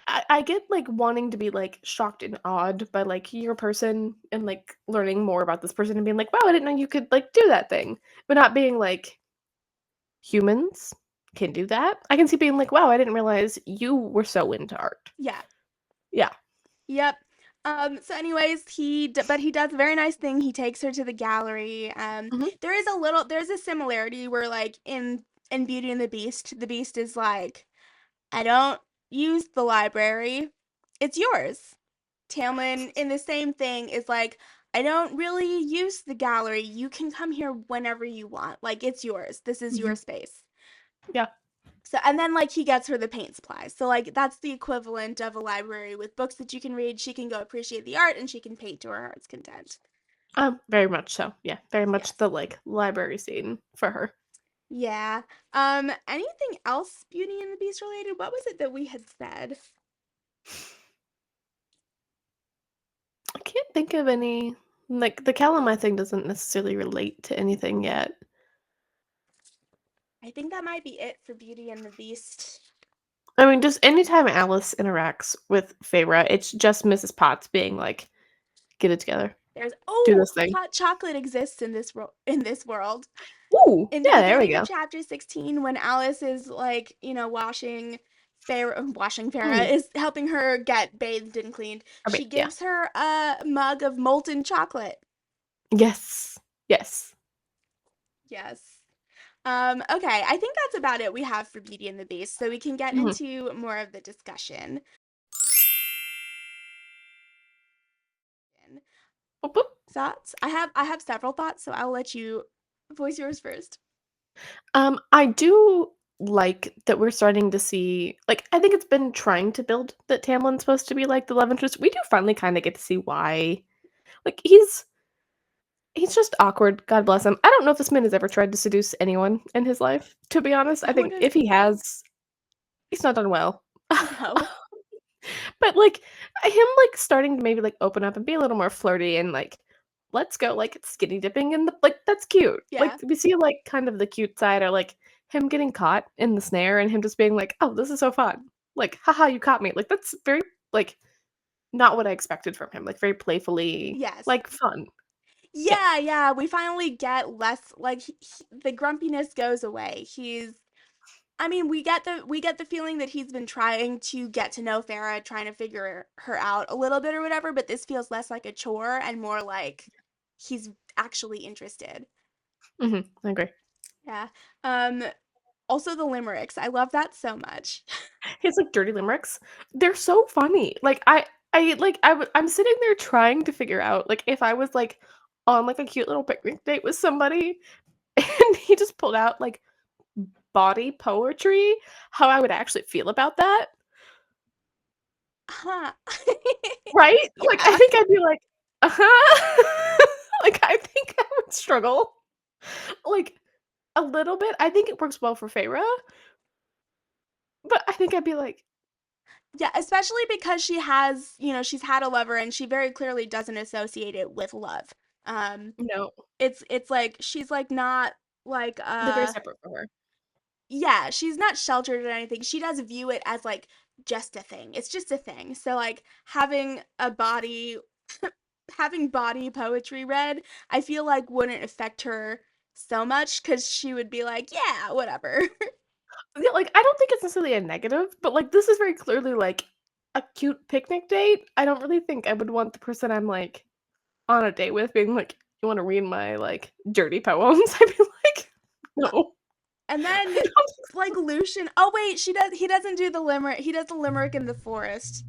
I get, like, wanting to be, like, shocked and awed by, like, your person and, like, learning more about this person and being like, "Wow, I didn't know you could, like, do that thing," but not being like, "Humans can do that?" I can see being like, "Wow, I didn't realize you were so into art." Yeah. Yeah. Yep. So anyways, but he does a very nice thing. He takes her to the gallery. Mhm. There's a similarity where like in Beauty and the Beast is like, I don't use the library. It's yours. Tamlin in the same thing is like, I don't really use the gallery. You can come here whenever you want. Like it's yours. This is your Mhm. space. Yeah. So and then like he gets her the paint supplies. So like that's the equivalent of a library with books that you can read. She can go appreciate the art and she can paint to her heart's content. Very much so. Yeah, very much Yes. the, like, library scene for her. Yeah. Anything else Beauty and the Beast related? What was it that we had said? I can't think of any like, the Calamai thing doesn't necessarily relate to anything yet. I think that might be it for Beauty and the Beast. I mean, just anytime Alice interacts with Feyre, it's just Mrs. Potts being like, "Get it together. There's Do this thing." hot chocolate exists in this world. Ooh, In the yeah, there we beginning of go. chapter 16 when Alice is like, washing Farah Mm, is helping her get bathed and cleaned. I mean, She yeah. gives her a mug of molten chocolate. Yes. Yes. Yes. Okay, I think that's about it we have for Beauty and the Beast, so we can get Mhm. into more of the discussion. Boop, boop. Thoughts? I have several thoughts, so I'll let you voice yours first. I do like that we're starting to see like, I think it's been trying to build that Tamlin's supposed to be, like, the love interest. We do finally kinda get to see why. Like, he's just awkward, God bless him. I don't know if this man has ever tried to seduce anyone in his life, to be honest. I What think is if he has, he's not done well. no. But, like, him, like, starting to maybe, like, open up and be a little more flirty and, like, let's go, like, skinny dipping in the like, that's cute. Like, Yeah. we see, like, kind of the cute side or, like, him getting caught in the snare and him just being like, "Oh, this is so fun." Like, "Haha, you caught me." Like, that's very, like, not what I expected from him, like, very playfully, Yes. like, fun. Yeah. Yeah, yeah, we finally get less like the grumpiness goes away. I mean, we get the feeling that he's been trying to get to know Farah, trying to figure her out a little bit or whatever, but this feels less like a chore and more like he's actually interested. Mhm, I agree. Yeah. Um Also the limericks. I love that so much. His, like, dirty limericks, they're so funny. Like, I'm sitting there trying to figure out, like, if I was, like, on, like, a cute little picnic date with somebody and he just pulled out, like, bawdy poetry, how I would actually feel about that, Huh. right? Like, I Yeah. think I'd be like, "Uh-huh." Like, I think I would struggle, like, a little bit. I think it works well for Feyre, but I think I'd be like, Yeah, especially because she's had a lover and she very clearly doesn't associate it with love. Um "No." it's like she's like not like They're very separate from her. yeah, she's not sheltered or anything. She does view it as like just a thing. It's just a thing. So like having body poetry read, I feel like wouldn't affect her so much cuz she would be like, yeah, whatever. Yeah, like, I don't think it's necessarily a negative, but, like, this is very clearly, like, a cute picnic date. I don't really think I would want the person I'm, like, on a date with being like, "You wanna read my, like, dirty poems?" I'd be like, "No." And I then don't think like Lucian, oh wait, he doesn't do the limerick. He does the limerick in the forest.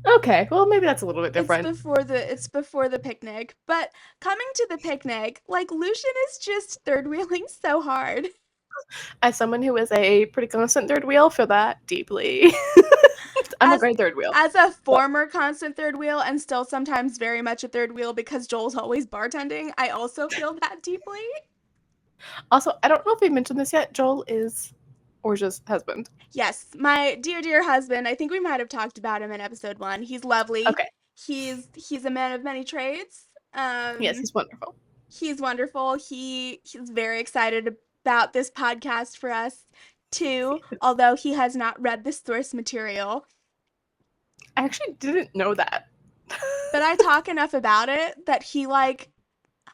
so. Okay, well, maybe that's a little bit different. It's before the picnic. But coming to the picnic, like Lucian is just third wheeling so hard. As someone who is a pretty constant third wheel, feel that deeply. I'm a As great third wheel, as a so former constant third wheel and still sometimes very much a third wheel because Joel's always bartending, I also feel that deeply. Also, I don't know if we mentioned this yet. Joel is Orja's husband. Yes, my dear, dear husband. I think we might have talked about him in episode 1. He's lovely. Okay. He's a man of many trades. Yes, he's wonderful. He's wonderful. He's very excited about this podcast for us too, although he has not read the source material. I actually didn't know that. But I talk enough about it that he like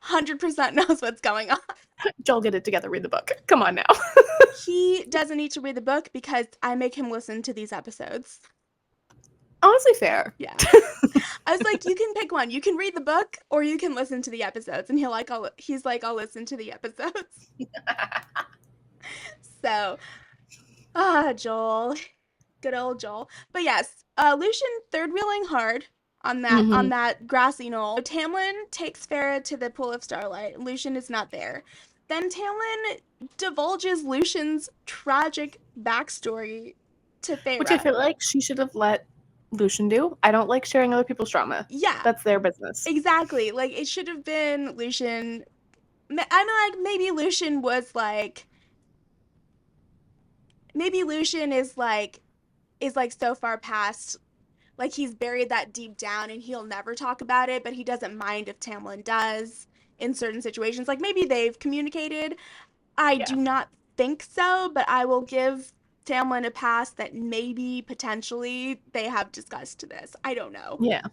100% knows what's going on. Joel, get it together. Read the book. Come on now. He doesn't need to read the book because I make him listen to these episodes. Honestly, fair. Yeah. I was like, you can pick one. You can read the book or you can listen to the episodes. And he's like, I'll listen to the episodes. So, Joel. Good old Joel. But yes, Lucian third wheeling hard on that grassy knoll. Tamlin takes Farah to the pool of starlight. Lucian is not there. Then Tamlin divulges Lucian's tragic backstory to Farah. Which I feel like she should have let Lucian do. I don't like sharing other people's trauma. Yeah. That's their business. Exactly. Like, it should have been Lucian. I'm like, maybe Lucian was like. Maybe Lucian is like so far past, like he's buried that deep down and he'll never talk about it, but he doesn't mind if Tamlin does in certain situations. Like maybe they've communicated. I do not think so, but I will give Tamlin a pass that maybe potentially they have discussed this. I don't know. Yeah.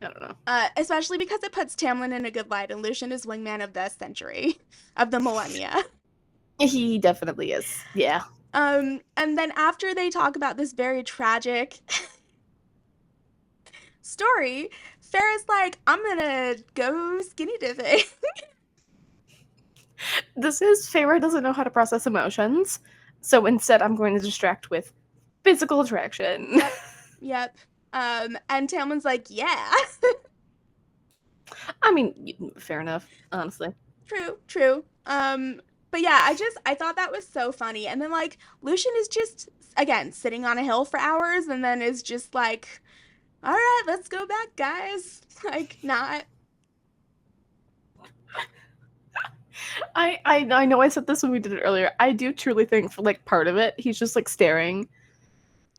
I don't know. Especially because it puts Tamlin in a good light, and Lucian is wingman of the century, of the millennia. He definitely is. Yeah. And then after they talk about this very tragic story, Farah's like, I'm gonna go skinny dipping. This is Farah doesn't know how to process emotions, so instead I'm going to distract with physical attraction. Yep. And Tamlin's like, yeah. I mean, fair enough, honestly. True. But yeah, I thought that was so funny. And then like Lucian is just again sitting on a hill for hours and then is just like, all right, let's go back, guys. Like not. I know I said this when we did it earlier. I do truly think for like part of it, he's just like staring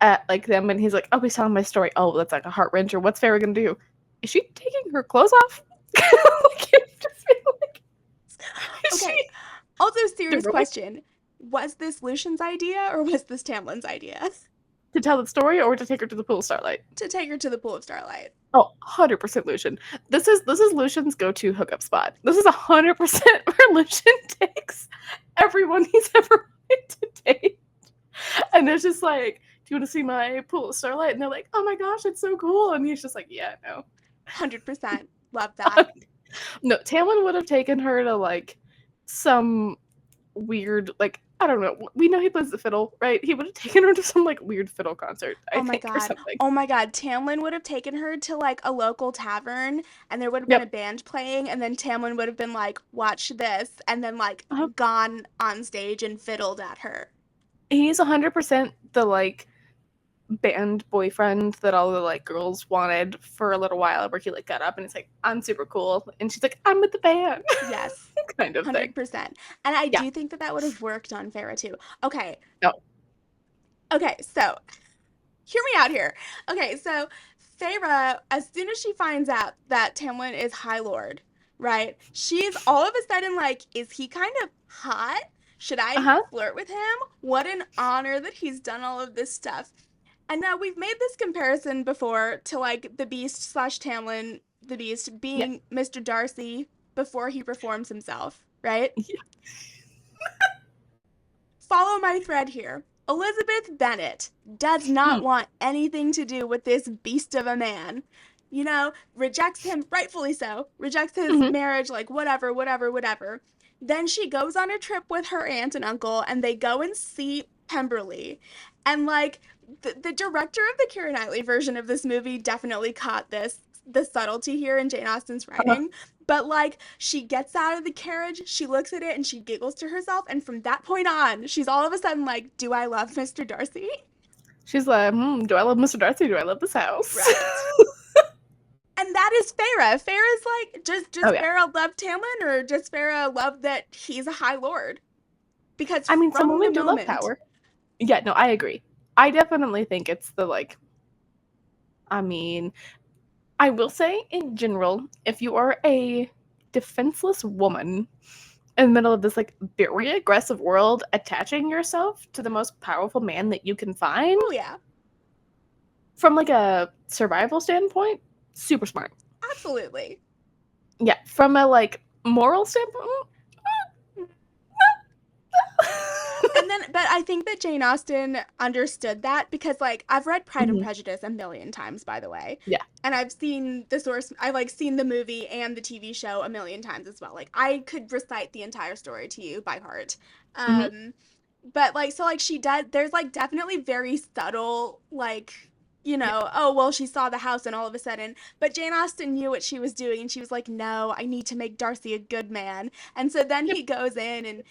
at like them and he's like, oh, he's telling my story. Oh, that's like a heart wrencher. What's Farah gonna do? Is she taking her clothes off? Okay. Also, serious question. Was this Lucian's idea or was this Tamlin's idea? To tell the story or to take her to the pool of starlight? To take her to the pool of starlight. Oh, 100% Lucian. This is Lucian's go-to hookup spot. This is 100% where Lucian takes everyone he's ever wanted to date. And they're just like, do you want to see my pool of starlight? And they're like, oh my gosh, it's so cool. And he's just like, yeah, no. 100%. Love that. No, Tamlin would have taken her to like some weird, like, I don't know. We know he plays the fiddle, right? He would have taken her to some like weird fiddle concert, I think, or something. Oh my god. Tamlin would have taken her to like a local tavern and there would have been a band playing and then Tamlin would have been like, watch this, and then like gone on stage and fiddled at her. He's 100% the like band boyfriend that all the like girls wanted for a little while, where he like got up and it's like, I'm super cool, and she's like, I'm with the band. Yes. Kind of 100%. And I do think that would have worked on Farah too. Okay. No. Okay, so hear me out here. Okay, so Farah, as soon as she finds out that Tamlin is High Lord, right? She's all of a sudden like, is he kind of hot? Should I flirt with him? What an honor that he's done all of this stuff. And now we've made this comparison before to like the Beast / Tamlin, the Beast, being Mr. Darcy before he reforms himself, right? Yeah. Follow my thread here. Elizabeth Bennet does not want anything to do with this beast of a man. You know, rejects him, rightfully so, rejects his marriage, like whatever. Then she goes on a trip with her aunt and uncle and they go and see Pemberley. And like the director of the Keira Knightley version of this movie definitely caught the subtlety here in Jane Austen's writing. But like she gets out of the carriage, she looks at it and she giggles to herself, and from that point on, she's all of a sudden like, do I love Mr. Darcy? She's like, do I love Mr. Darcy? Do I love this house? Right. And And that is Farah. Farah's like, Oh does yeah. Farah love Tamlin, or does Farah love that he's a High Lord? Because I mean, some from the women do love moment, power. Yeah, no, I agree. I definitely think it's the like. I mean, I will say in general, if you are a defenseless woman in the middle of this like very aggressive world, attaching yourself to the most powerful man that you can find, oh yeah, from like a survival standpoint, super smart. absolutely. Yeah, from a like moral standpoint. And then, but I think that Jane Austen understood that, because like I've read Pride and Mhm. Prejudice a million times, by the way. Yeah. And I've seen the source, I've like seen the movie and the TV show a million times as well. Like I could recite the entire story to you by heart. Hmm. But like, so like she does, there's like definitely very subtle, like, Yeah. oh, well, she saw the house and all of a sudden, but Jane Austen knew what she was doing, and she was like, no, I need to make Darcy a good man. And so then Yep. he goes in and,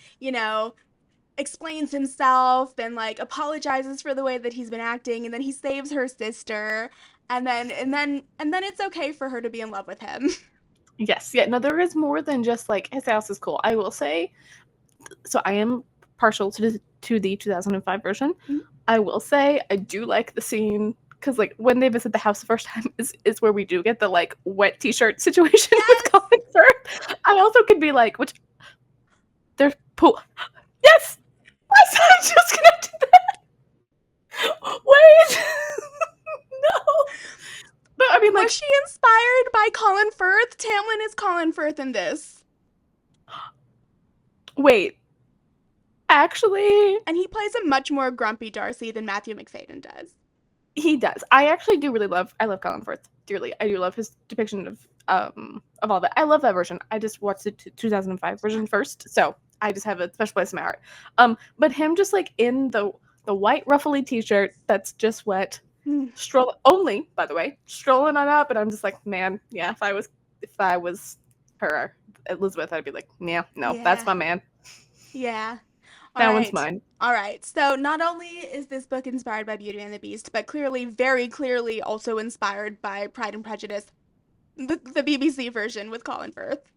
explains himself and like apologizes for the way that he's been acting, and then he saves her sister, and then it's okay for her to be in love with him. Yes. Yeah. No, there is more than just like his house is cool. I will say. So I am partial to the 2005 version. I will say I do like the scene because like when they visit the house the first time is where we do get the like wet t-shirt situation with Yes. Colin Firth. I also could be like, which there's pool. Yes. Yes. I'm just gonna do that. Wait. No. But I mean, Was like, she inspired by Colin Firth? Tamlin is Colin Firth in this. wait. Actually, And he plays a much more grumpy Darcy than Matthew McFadyen does. he does. I actually do really love. I love Colin Firth dearly. I do love his depiction of all that. I love that version. I just watched the 2005 version first, so I just have a special place in my heart. But him just like in the white ruffly t-shirt that's just wet, stroll only by the way, strolling on up, and I'm just like, man, yeah. If I was her Elizabeth, I'd be like, yeah, no, that's Yeah. my man. Yeah. All That one's right. mine. All right. So not only is this book inspired by Beauty and the Beast, but clearly, very clearly, also inspired by Pride and Prejudice, the BBC version with Colin Firth.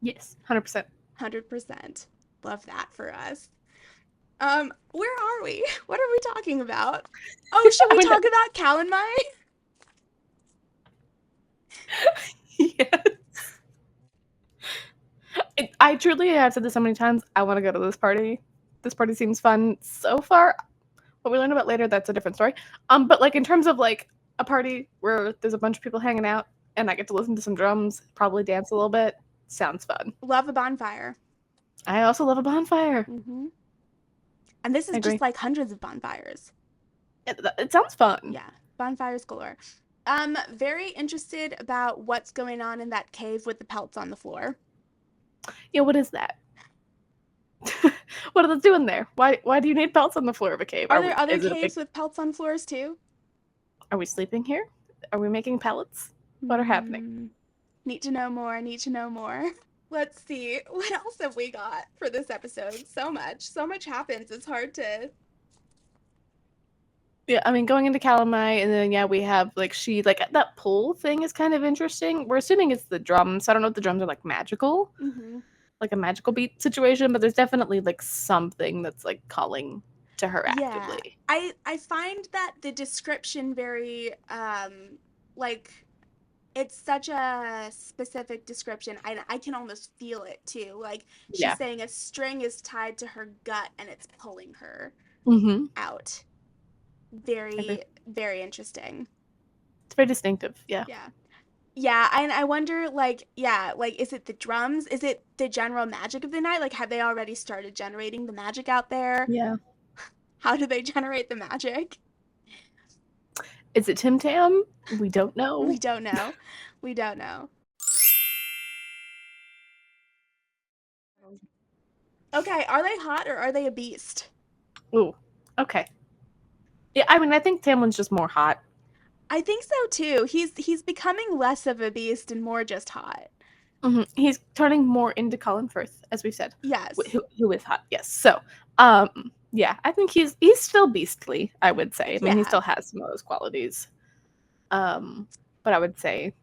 Yes, 100%. 100%. Love that for us. Where are we? What are we talking about? Oh, should I we mean, talk about Calanmai? yes. I truly have said this so many times. I want to go to this party. This party seems fun so far. What we learn about later, that's a different story. But like in terms of like a party where there's a bunch of people hanging out and I get to listen to some drums, probably dance a little bit, sounds fun. Love a bonfire. I also love a bonfire. Mm-hmm. And this I is just agree. like hundreds of bonfires. It sounds fun. Yeah, bonfires galore. Very interested about what's going on in that cave with the pelts on the floor. Yeah, what is that? What are they doing there? Why do you need pelts on the floor of a cave? Are there other Is it a big caves with pelts on floors too? Are we sleeping here? Are we making pellets? What are happening? Need to know more. Need to know more. Let's see. What else have we got for this episode? So much. So much happens. It's hard to. Yeah, I mean, going into Calamai, and then yeah, we have like that pull thing is kind of interesting. We're assuming it's the drums. I don't know if the drums are like magical, like a magical beat situation, but there's definitely like something that's like calling to her Yeah. actively. I find that the description very like it's such a specific description. I can almost feel it too. Like she's Yeah. saying a string is tied to her gut and it's pulling her Mm-hmm. out. I agree. Very, very interesting. It's very distinctive. Yeah. Yeah. Yeah, and I wonder, like, yeah, like, is it the drums? Is it the general magic of the night? Like, have they already started generating the magic out there? Yeah. How do they generate the magic? Is it Tim Tam? We don't We know. don't know. We don't know. Okay, are they hot or are they a beast? Ooh. Okay. Yeah, I mean, I think Tamlin's just more hot. I think so too. He's becoming less of a beast and more just hot. Mm-hmm. He's turning more into Colin Firth, as we said, Yes. who is hot. Yes. So, yeah, I think he's still beastly. I would say. I mean, he Yeah. still has some of those qualities. But I would say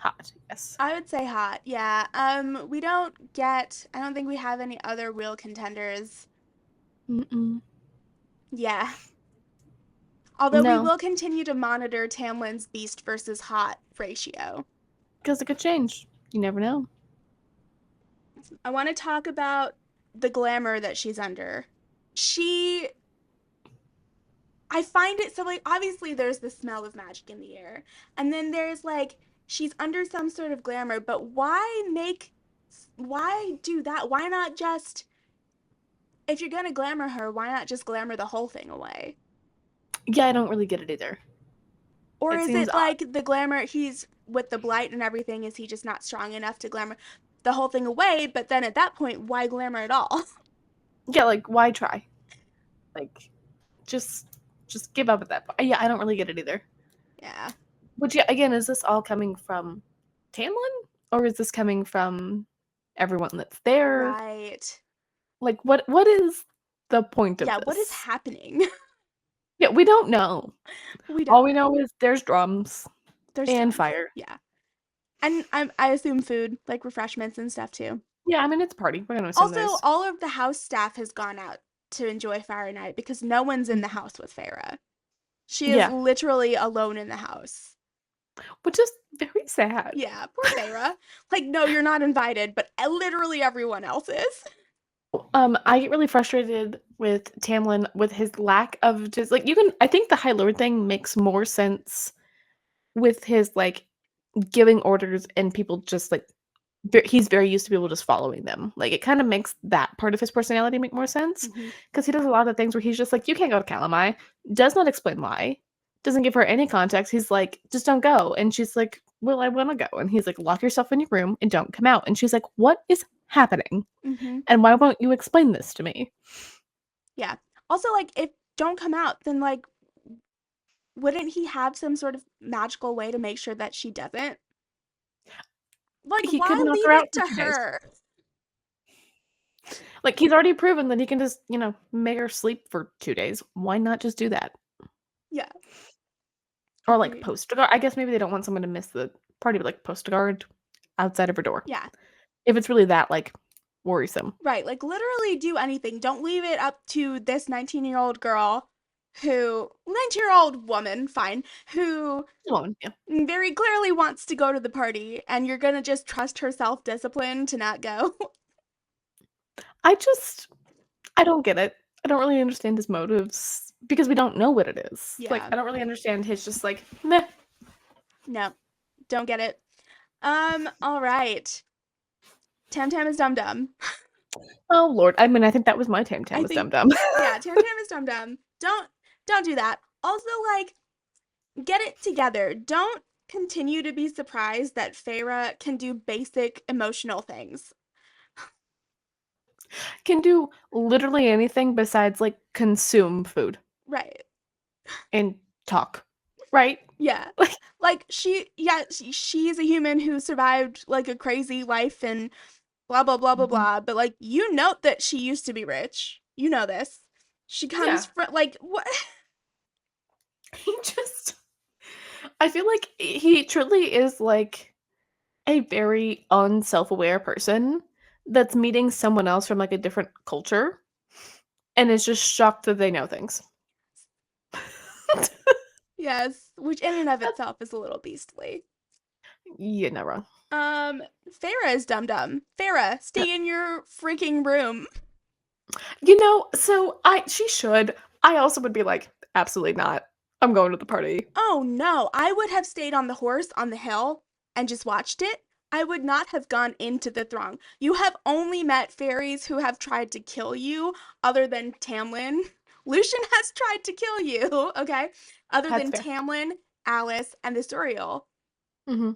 Hot, yes. I would say hot. Yeah. We don't get. I don't think we have any other real contenders. Mm-mm. Yeah. Although we No, will continue to monitor Tamlin's beast versus hot ratio. because it could change. You never know. I want to talk about the glamour that she's under. She I find it so like obviously there's the smell of magic in the air. And then there's like she's under some sort of glamour, but why do that? Why not just if you're going to glamour her, why not just glamour the whole thing away? Yeah, I don't really get it either. Or It is seems it odd. like the glamour he's with the blight and everything, is he just not strong enough to glamour the whole thing away, but then at that point why glamour at all? Yeah, like why try? Like just just give up at that point. Yeah, I don't really get it either. Yeah. Which yeah, again, is this all coming from Tamlin? Or is this coming from everyone that's there? Right. Like what is the point of Yeah, what is this? happening? Yeah, we don't know. We All don't we know know. is there's drums There's and drums. fire. Yeah. And I assume food, like refreshments and stuff too. Yeah, I mean it's a party. We're gonna assume Also, there's all of the house staff has gone out to enjoy Fire Night because no one's in the house with Feyre. She is yeah, literally alone in the house. which is very sad. Yeah, poor Feyre. Like, no, you're not invited, but literally everyone else is. I get really frustrated with Tamlin with his lack of just like you can. I think the High Lord thing makes more sense with his like giving orders and people just like he's very used to people just following them. Like it kind of makes that part of his personality make more sense Mm-hmm. because he does a lot of things where he's just like, you can't go to Calamai, does not explain why, doesn't give her any context. He's like, just don't go, and she's like, well, I want to go, and he's like, lock yourself in your room and don't come out, and she's like, what is happening, Mm-hmm. and why won't you explain this to me? Yeah. Also, like, if don't come out, then like, wouldn't he have some sort of magical way to make sure that she doesn't? Like, He could why knock her leave out it for to 2 days. her? Like he's already proven that he can just, make her sleep for 2 days. Why not just do that? Yeah. Or like Agreed. post a guard. I guess maybe they don't want someone to miss the party, but like post a guard outside of her door. Yeah. If it's really that like worrisome. Right. Like, literally do anything. Don't leave it up to this 19-year-old girl who, 19-year-old woman, fine, who Come on, yeah. very clearly wants to go to the party, and you're gonna just trust her self discipline to not go. I just I don't get it. I don't really understand his motives because we don't know what it is. Like Yeah. I don't really understand his just like meh. No. Don't get it. All right. Tam Tam is Dum Dum. Oh Lord. I mean I think that was my Tam Tam I was Dum think, Dum. yeah, Tam Tam is Dum Dum. Don't do that. Also, like, get it together. Don't continue to be surprised that Feyre can do basic emotional things. Can do literally anything besides like consume food Right. and talk. Right? Yeah. Like Like she's a human who survived like a crazy life and blah blah blah blah blah, but like you note that she used to be rich. You know this. She yeah. comes from like what? He just I feel like he truly is like a very unself-aware person that's meeting someone else from like a different culture and is just shocked that they know things. Yes, which in and of That's itself is a little beastly. you're not wrong. Um, Farah is Dum Dum. Farah, stay in your freaking room. So she should. I also would be like, absolutely not. I'm going to the party. Oh no, I would have stayed on the horse on the hill and just watched it. I would not have gone into the throng. You have only met fairies who have tried to kill you, other than Tamlin. Lucian has tried to kill you, okay? Other That's than fair. Tamlin, Alice, and the Suriel. Hmm.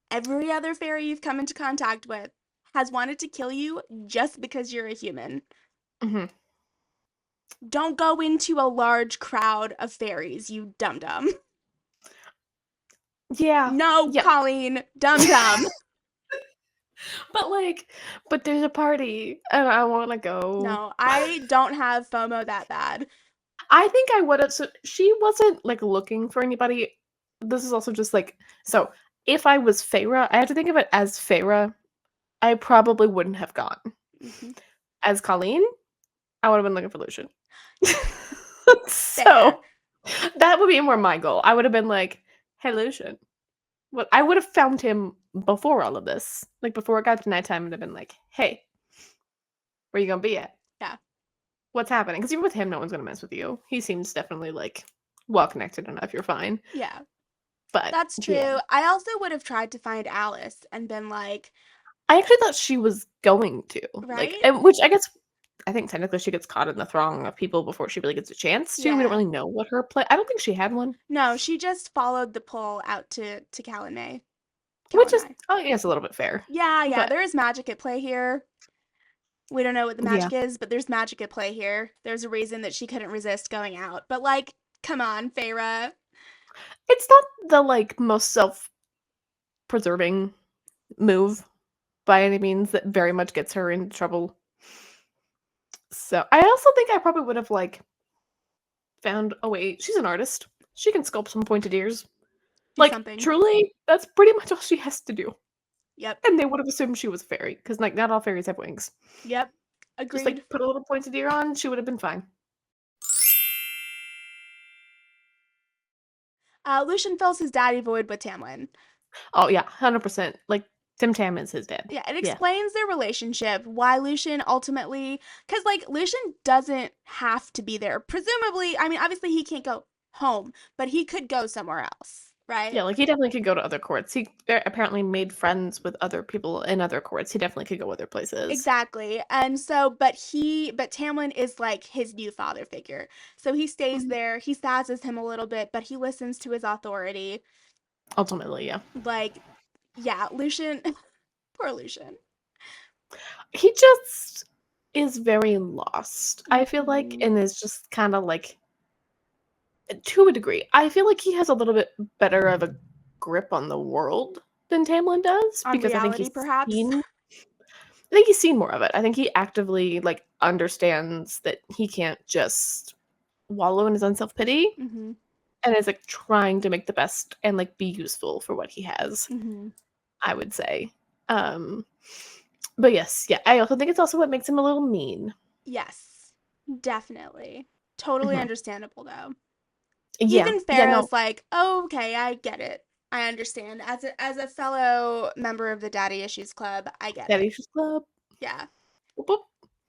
Every other fairy you've come into contact with has wanted to kill you just because you're a human. Hmm. Don't go into a large crowd of fairies, you dum dum. Yeah. No, Yeah. Colleen, dum dum. But there's a party and I want to go. No, I don't have FOMO that bad. I think I would have. So she wasn't like looking for anybody. This is also just like so. if I was Feyre, I have to think of it as Feyre, I probably wouldn't have gone. Hmm. As Colleen, I would have been looking for Lucian. Fair. So that would be more my goal. I would have been like, "Hey, Lucian." Well, I would have found him before all of this. Like, before it got to nighttime, and have been like, "Hey, where you gonna be at? Yeah. What's happening?" Because you're with him, no one's gonna mess with you. He seems definitely, like, well-connected enough, you're fine. Yeah. But, That's yeah. true. I also would have tried to find Alice and been like, I actually thought she was going to. Like, right? and which I think technically she gets caught in the throng of people before she really gets a chance to. We don't Yeah. really know what her play I don't think she had one. No, she just followed the pull out to Calanmai. Which is, Calanmai. oh, yeah, it's a little bit fair. Yeah, yeah, But there is magic at play here. We don't know what the yeah. magic is, but there's magic at play here. There's a reason that she couldn't resist going out. But like, come on, Feyre. It's not the, like, most self-preserving move by any means that very much gets her into trouble. So, I also think I probably would have, like, found a way she's an artist. She can sculpt some pointed ears. Do Like, something. truly, that's pretty much all she has to do. Yep. And they would have assumed she was a fairy, because, like, not all fairies have wings. Yep. Just, Agreed. like, put a little pointed ear on, she would have been fine. Lucian fills his daddy void with Tamlin. Oh, yeah, 100%. Like, Tim Tam is his dad. Yeah, it Yeah. explains their relationship, why Lucian ultimately, because like Lucian doesn't have to be there. Presumably, I mean, obviously he can't go home, but he could go somewhere else, right? Yeah, like, he definitely could go to other courts. He apparently made friends with other people in other courts. He definitely could go other places. Exactly. And so, but Tamlin is like his new father figure. So he stays Mhm. there. He sazzes him a little bit, but he listens to his authority. Ultimately, yeah. Like, yeah, Lucian, poor Lucian. He just is very lost, I feel like, Mhm. and is just kinda, like, to a degree. I feel like he has a little bit better of a grip on the world than Tamlin does, On because reality, perhaps. I think he's seen more of it. I think he actively, like, understands that he can't just wallow in his own self-pity, Hmm. and is, like, trying to make the best and, like, be useful for what he has, Hmm. I would say. Um, but yes, yeah, I also think it's also what makes him a little mean. Yes, definitely. Totally Mhm. understandable though. Yeah. Even Yeah, no. Pharaoh's like, oh, okay, I get it. I understand. As a fellow member of the Daddy Issues Club, I get it. Daddy's Club. Yeah. Whoop, whoop.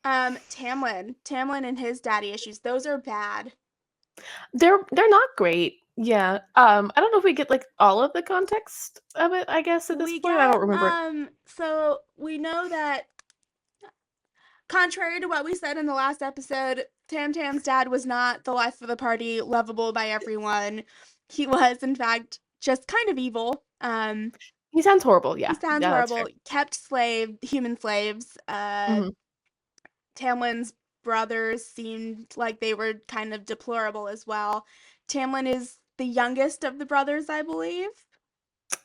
Tamlin and his daddy issues, those are bad. They're not great. Yeah. I don't know if we get, like, all of the context of it, I guess, at this We point. I get don't remember. so we know that contrary to what we said in the last episode, Tam Tam's dad was not the life of the party, lovable by everyone. He was, in fact, just kind of evil. He sounds horrible, He yeah. sounds Yeah, that's fair. horrible. Kept human slaves. Mhm. Tamlin's brothers seemed like they were kind of deplorable as well. Tamlin is the youngest of the brothers, I believe.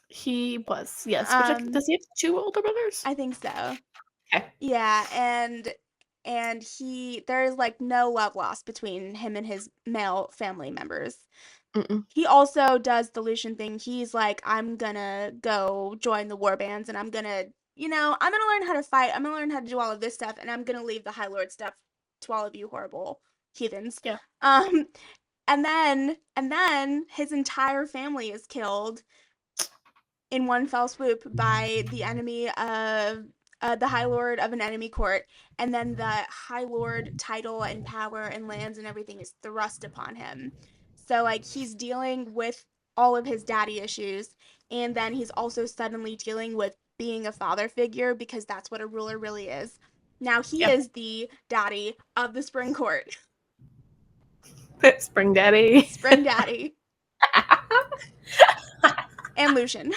He was, yes, which, like, Um, does he have 2 older brothers? I think so. Okay. Yeah, and there's like no love lost between him and his male family members. Mm-mm. He also does the Lucian thing. He's like, I'm gonna go join the war bands and I'm gonna learn how to fight. I'm gonna learn how to do all of this stuff, and I'm gonna leave the High Lord stuff to all of you horrible heathens. Yeah. Um, and then his entire family is killed in one fell swoop by the enemy of the High Lord of an enemy court, and then the High Lord title and power and lands and everything is thrust upon him. So like he's dealing with all of his daddy issues, and then he's also suddenly dealing with being a father figure because that's what a ruler really is. Now he Yeah. is the daddy of the Spring Court. Spring Daddy. Spring Daddy and Lucian.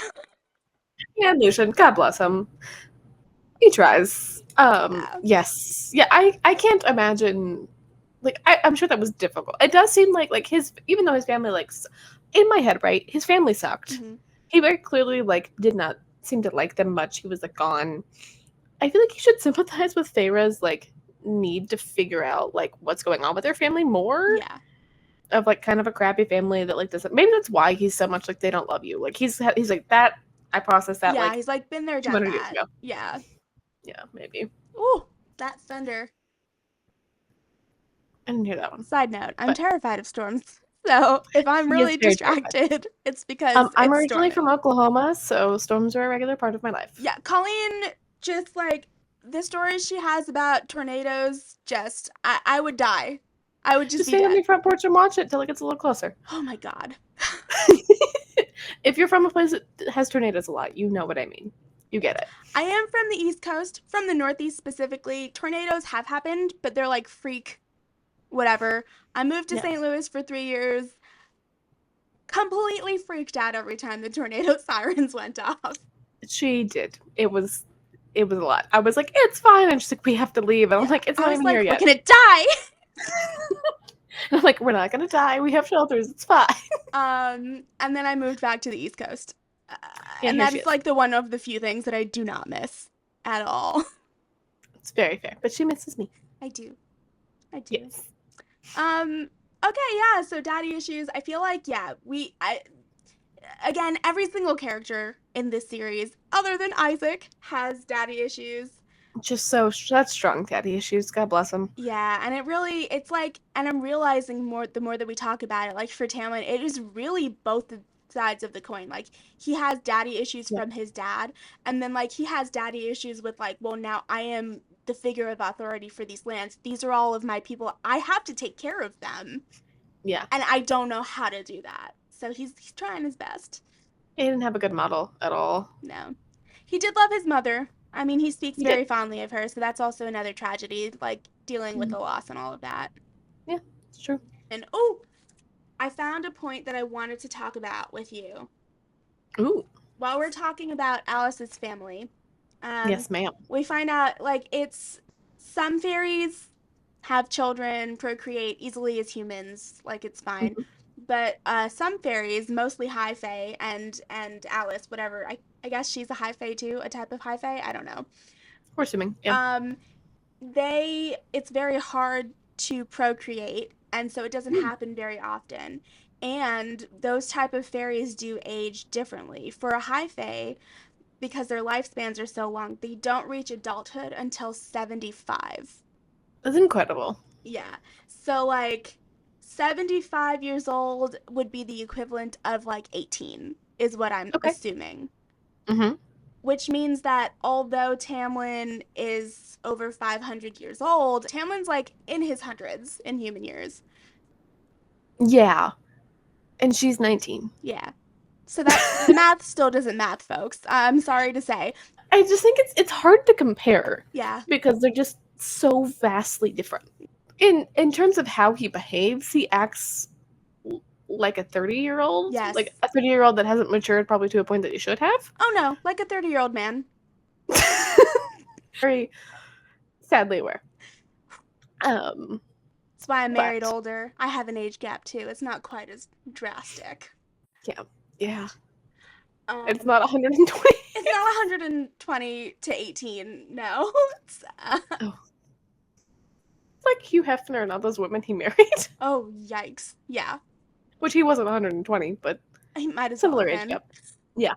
Yeah, Lucian, God bless him. He tries. Yeah. Yes. Yeah, I can't imagine, like, I'm sure that was difficult. It does seem like his, even though his family, like, in my head, right, his family sucked. Mm-hmm. He very clearly, like, did not seem to like them much. He was, like, gone. I feel like you should sympathize with Feyre's, like, need to figure out, like, what's going on with their family more. Yeah. Of, like, kind of a crappy family that, like, doesn't, maybe that's why he's so much like, they don't love you. Like, he's like that. I processed that Yeah, like he's like been there, done 200 years that. ago. Yeah. Yeah, maybe. Ooh, that thunder. I didn't hear that one. Side note, I'm But terrified of storms. So if I'm he is really very terrified. distracted, it's because I'm it's originally storming. from Oklahoma, so storms are a regular part of my life. Yeah, Colleen, just like the stories she has about tornadoes, just I would die. I would just Just be stand on dead. your front porch and watch it till it gets a little closer. Oh my god. If you're from a place that has tornadoes a lot, you know what I mean. You get it. I am from the East Coast, from the Northeast specifically. Tornadoes have happened, but they're like freak whatever. I moved to Yeah. St. Louis for 3 years. Completely freaked out every time the tornado sirens went off. She did. It was a lot. I was like, it's fine. And she's like, we have to leave. And I'm like, it's not even here yet. We're gonna die. And I'm like, we're not gonna die. We have shelters. It's fine. And then I moved back to the East Coast. Yeah, And here that she is is. like the one of the few things that I do not miss at all. It's very fair. But she misses me. I do. Yes. Okay, yeah, so daddy issues. I feel like, yeah, again, every single character in this series, other than Isaac, has daddy issues. Just such strong daddy issues. God bless him. Yeah, and it's like, and I'm realizing the more that we talk about it, like for Tamlin, it is really both the sides of the coin. Like, he has daddy issues from his dad, and then, like, he has daddy issues with, like, well, now I am the figure of authority for these lands. These are all of my people. I have to take care of them. Yeah. And I don't know how to do that. So he's trying his best. He didn't have a good model at all. No. He did love his mother. I mean, he speaks very fondly of her, so that's also another tragedy, like dealing with the loss and all of that. Yeah, it's true. And I found a point that I wanted to talk about with you. Ooh. While we're talking about Alice's family, yes, ma'am. we find out like some fairies have children, procreate easily as humans, like it's fine. Mhm. But some fairies, mostly high fae, and Alice, whatever, I guess she's a high fae too, a type of high fae, I don't know. We're assuming, yeah. It's very hard to procreate, and so it doesn't happen very often. And those type of fairies do age differently. For a high fae, because their lifespans are so long, they don't reach adulthood until 75. That's incredible. Yeah. So, like, 75 years old would be the equivalent of, like, 18, is what I'm assuming. Mm-hmm. Which means that although Tamlin is over 500 years old, Tamlin's, like, in his hundreds in human years. Yeah. And she's 19. Yeah. So that math still doesn't math, folks. I'm sorry to say. I just think it's hard to compare. Yeah. Because they're just so vastly different. In terms of how he behaves, he acts like a 30-year-old. Yes. Like a 30-year-old that hasn't matured probably to a point that he should have. Oh no, like a 30-year-old man. Very sadly aware. That's why I'm married older. I have an age gap too. It's not quite as drastic. Yeah. It's not 120. It's not 120 to 18. No. It's like Hugh Hefner and all those women he married. Oh, yikes. Yeah. Which he wasn't 120, but he might as similar well age gap. Yeah.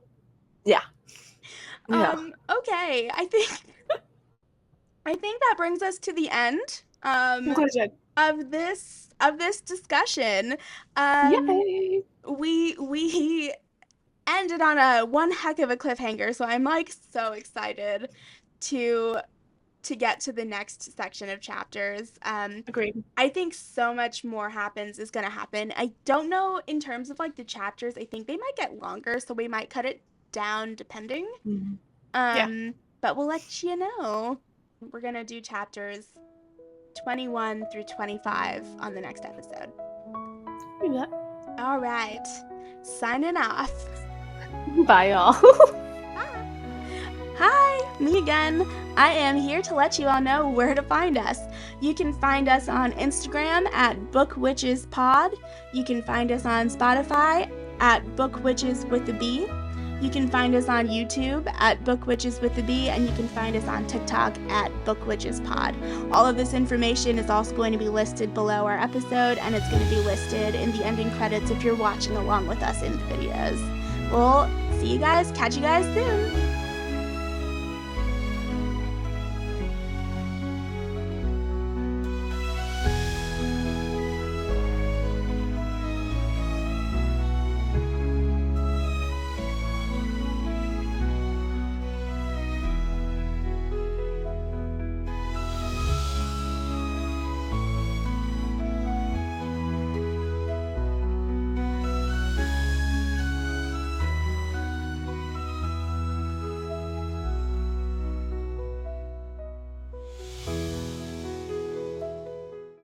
Yeah. Okay. I think that brings us to the end of this discussion. Yay! We ended on a one heck of a cliffhanger, so I'm like so excited to get to the next section of chapters. Agreed. I think so much more is gonna happen. I don't know in terms of like the chapters. I think they might get longer, so we might cut it down depending. Mm-hmm. But we'll let you know. We're gonna do chapters 21 through 25 on the next episode. Do that. All right, signing off. Bye, y'all. Hi, me again. I am here to let you all know where to find us. You can find us on Instagram at BookWitchesPod. You can find us on Spotify at BookWitches with a B. You can find us on YouTube at BookWitches with a B, and you can find us on TikTok at BookWitchesPod. All of this information is also going to be listed below our episode, and it's going to be listed in the ending credits if you're watching along with us in the videos. Well, see you guys. Catch you guys soon.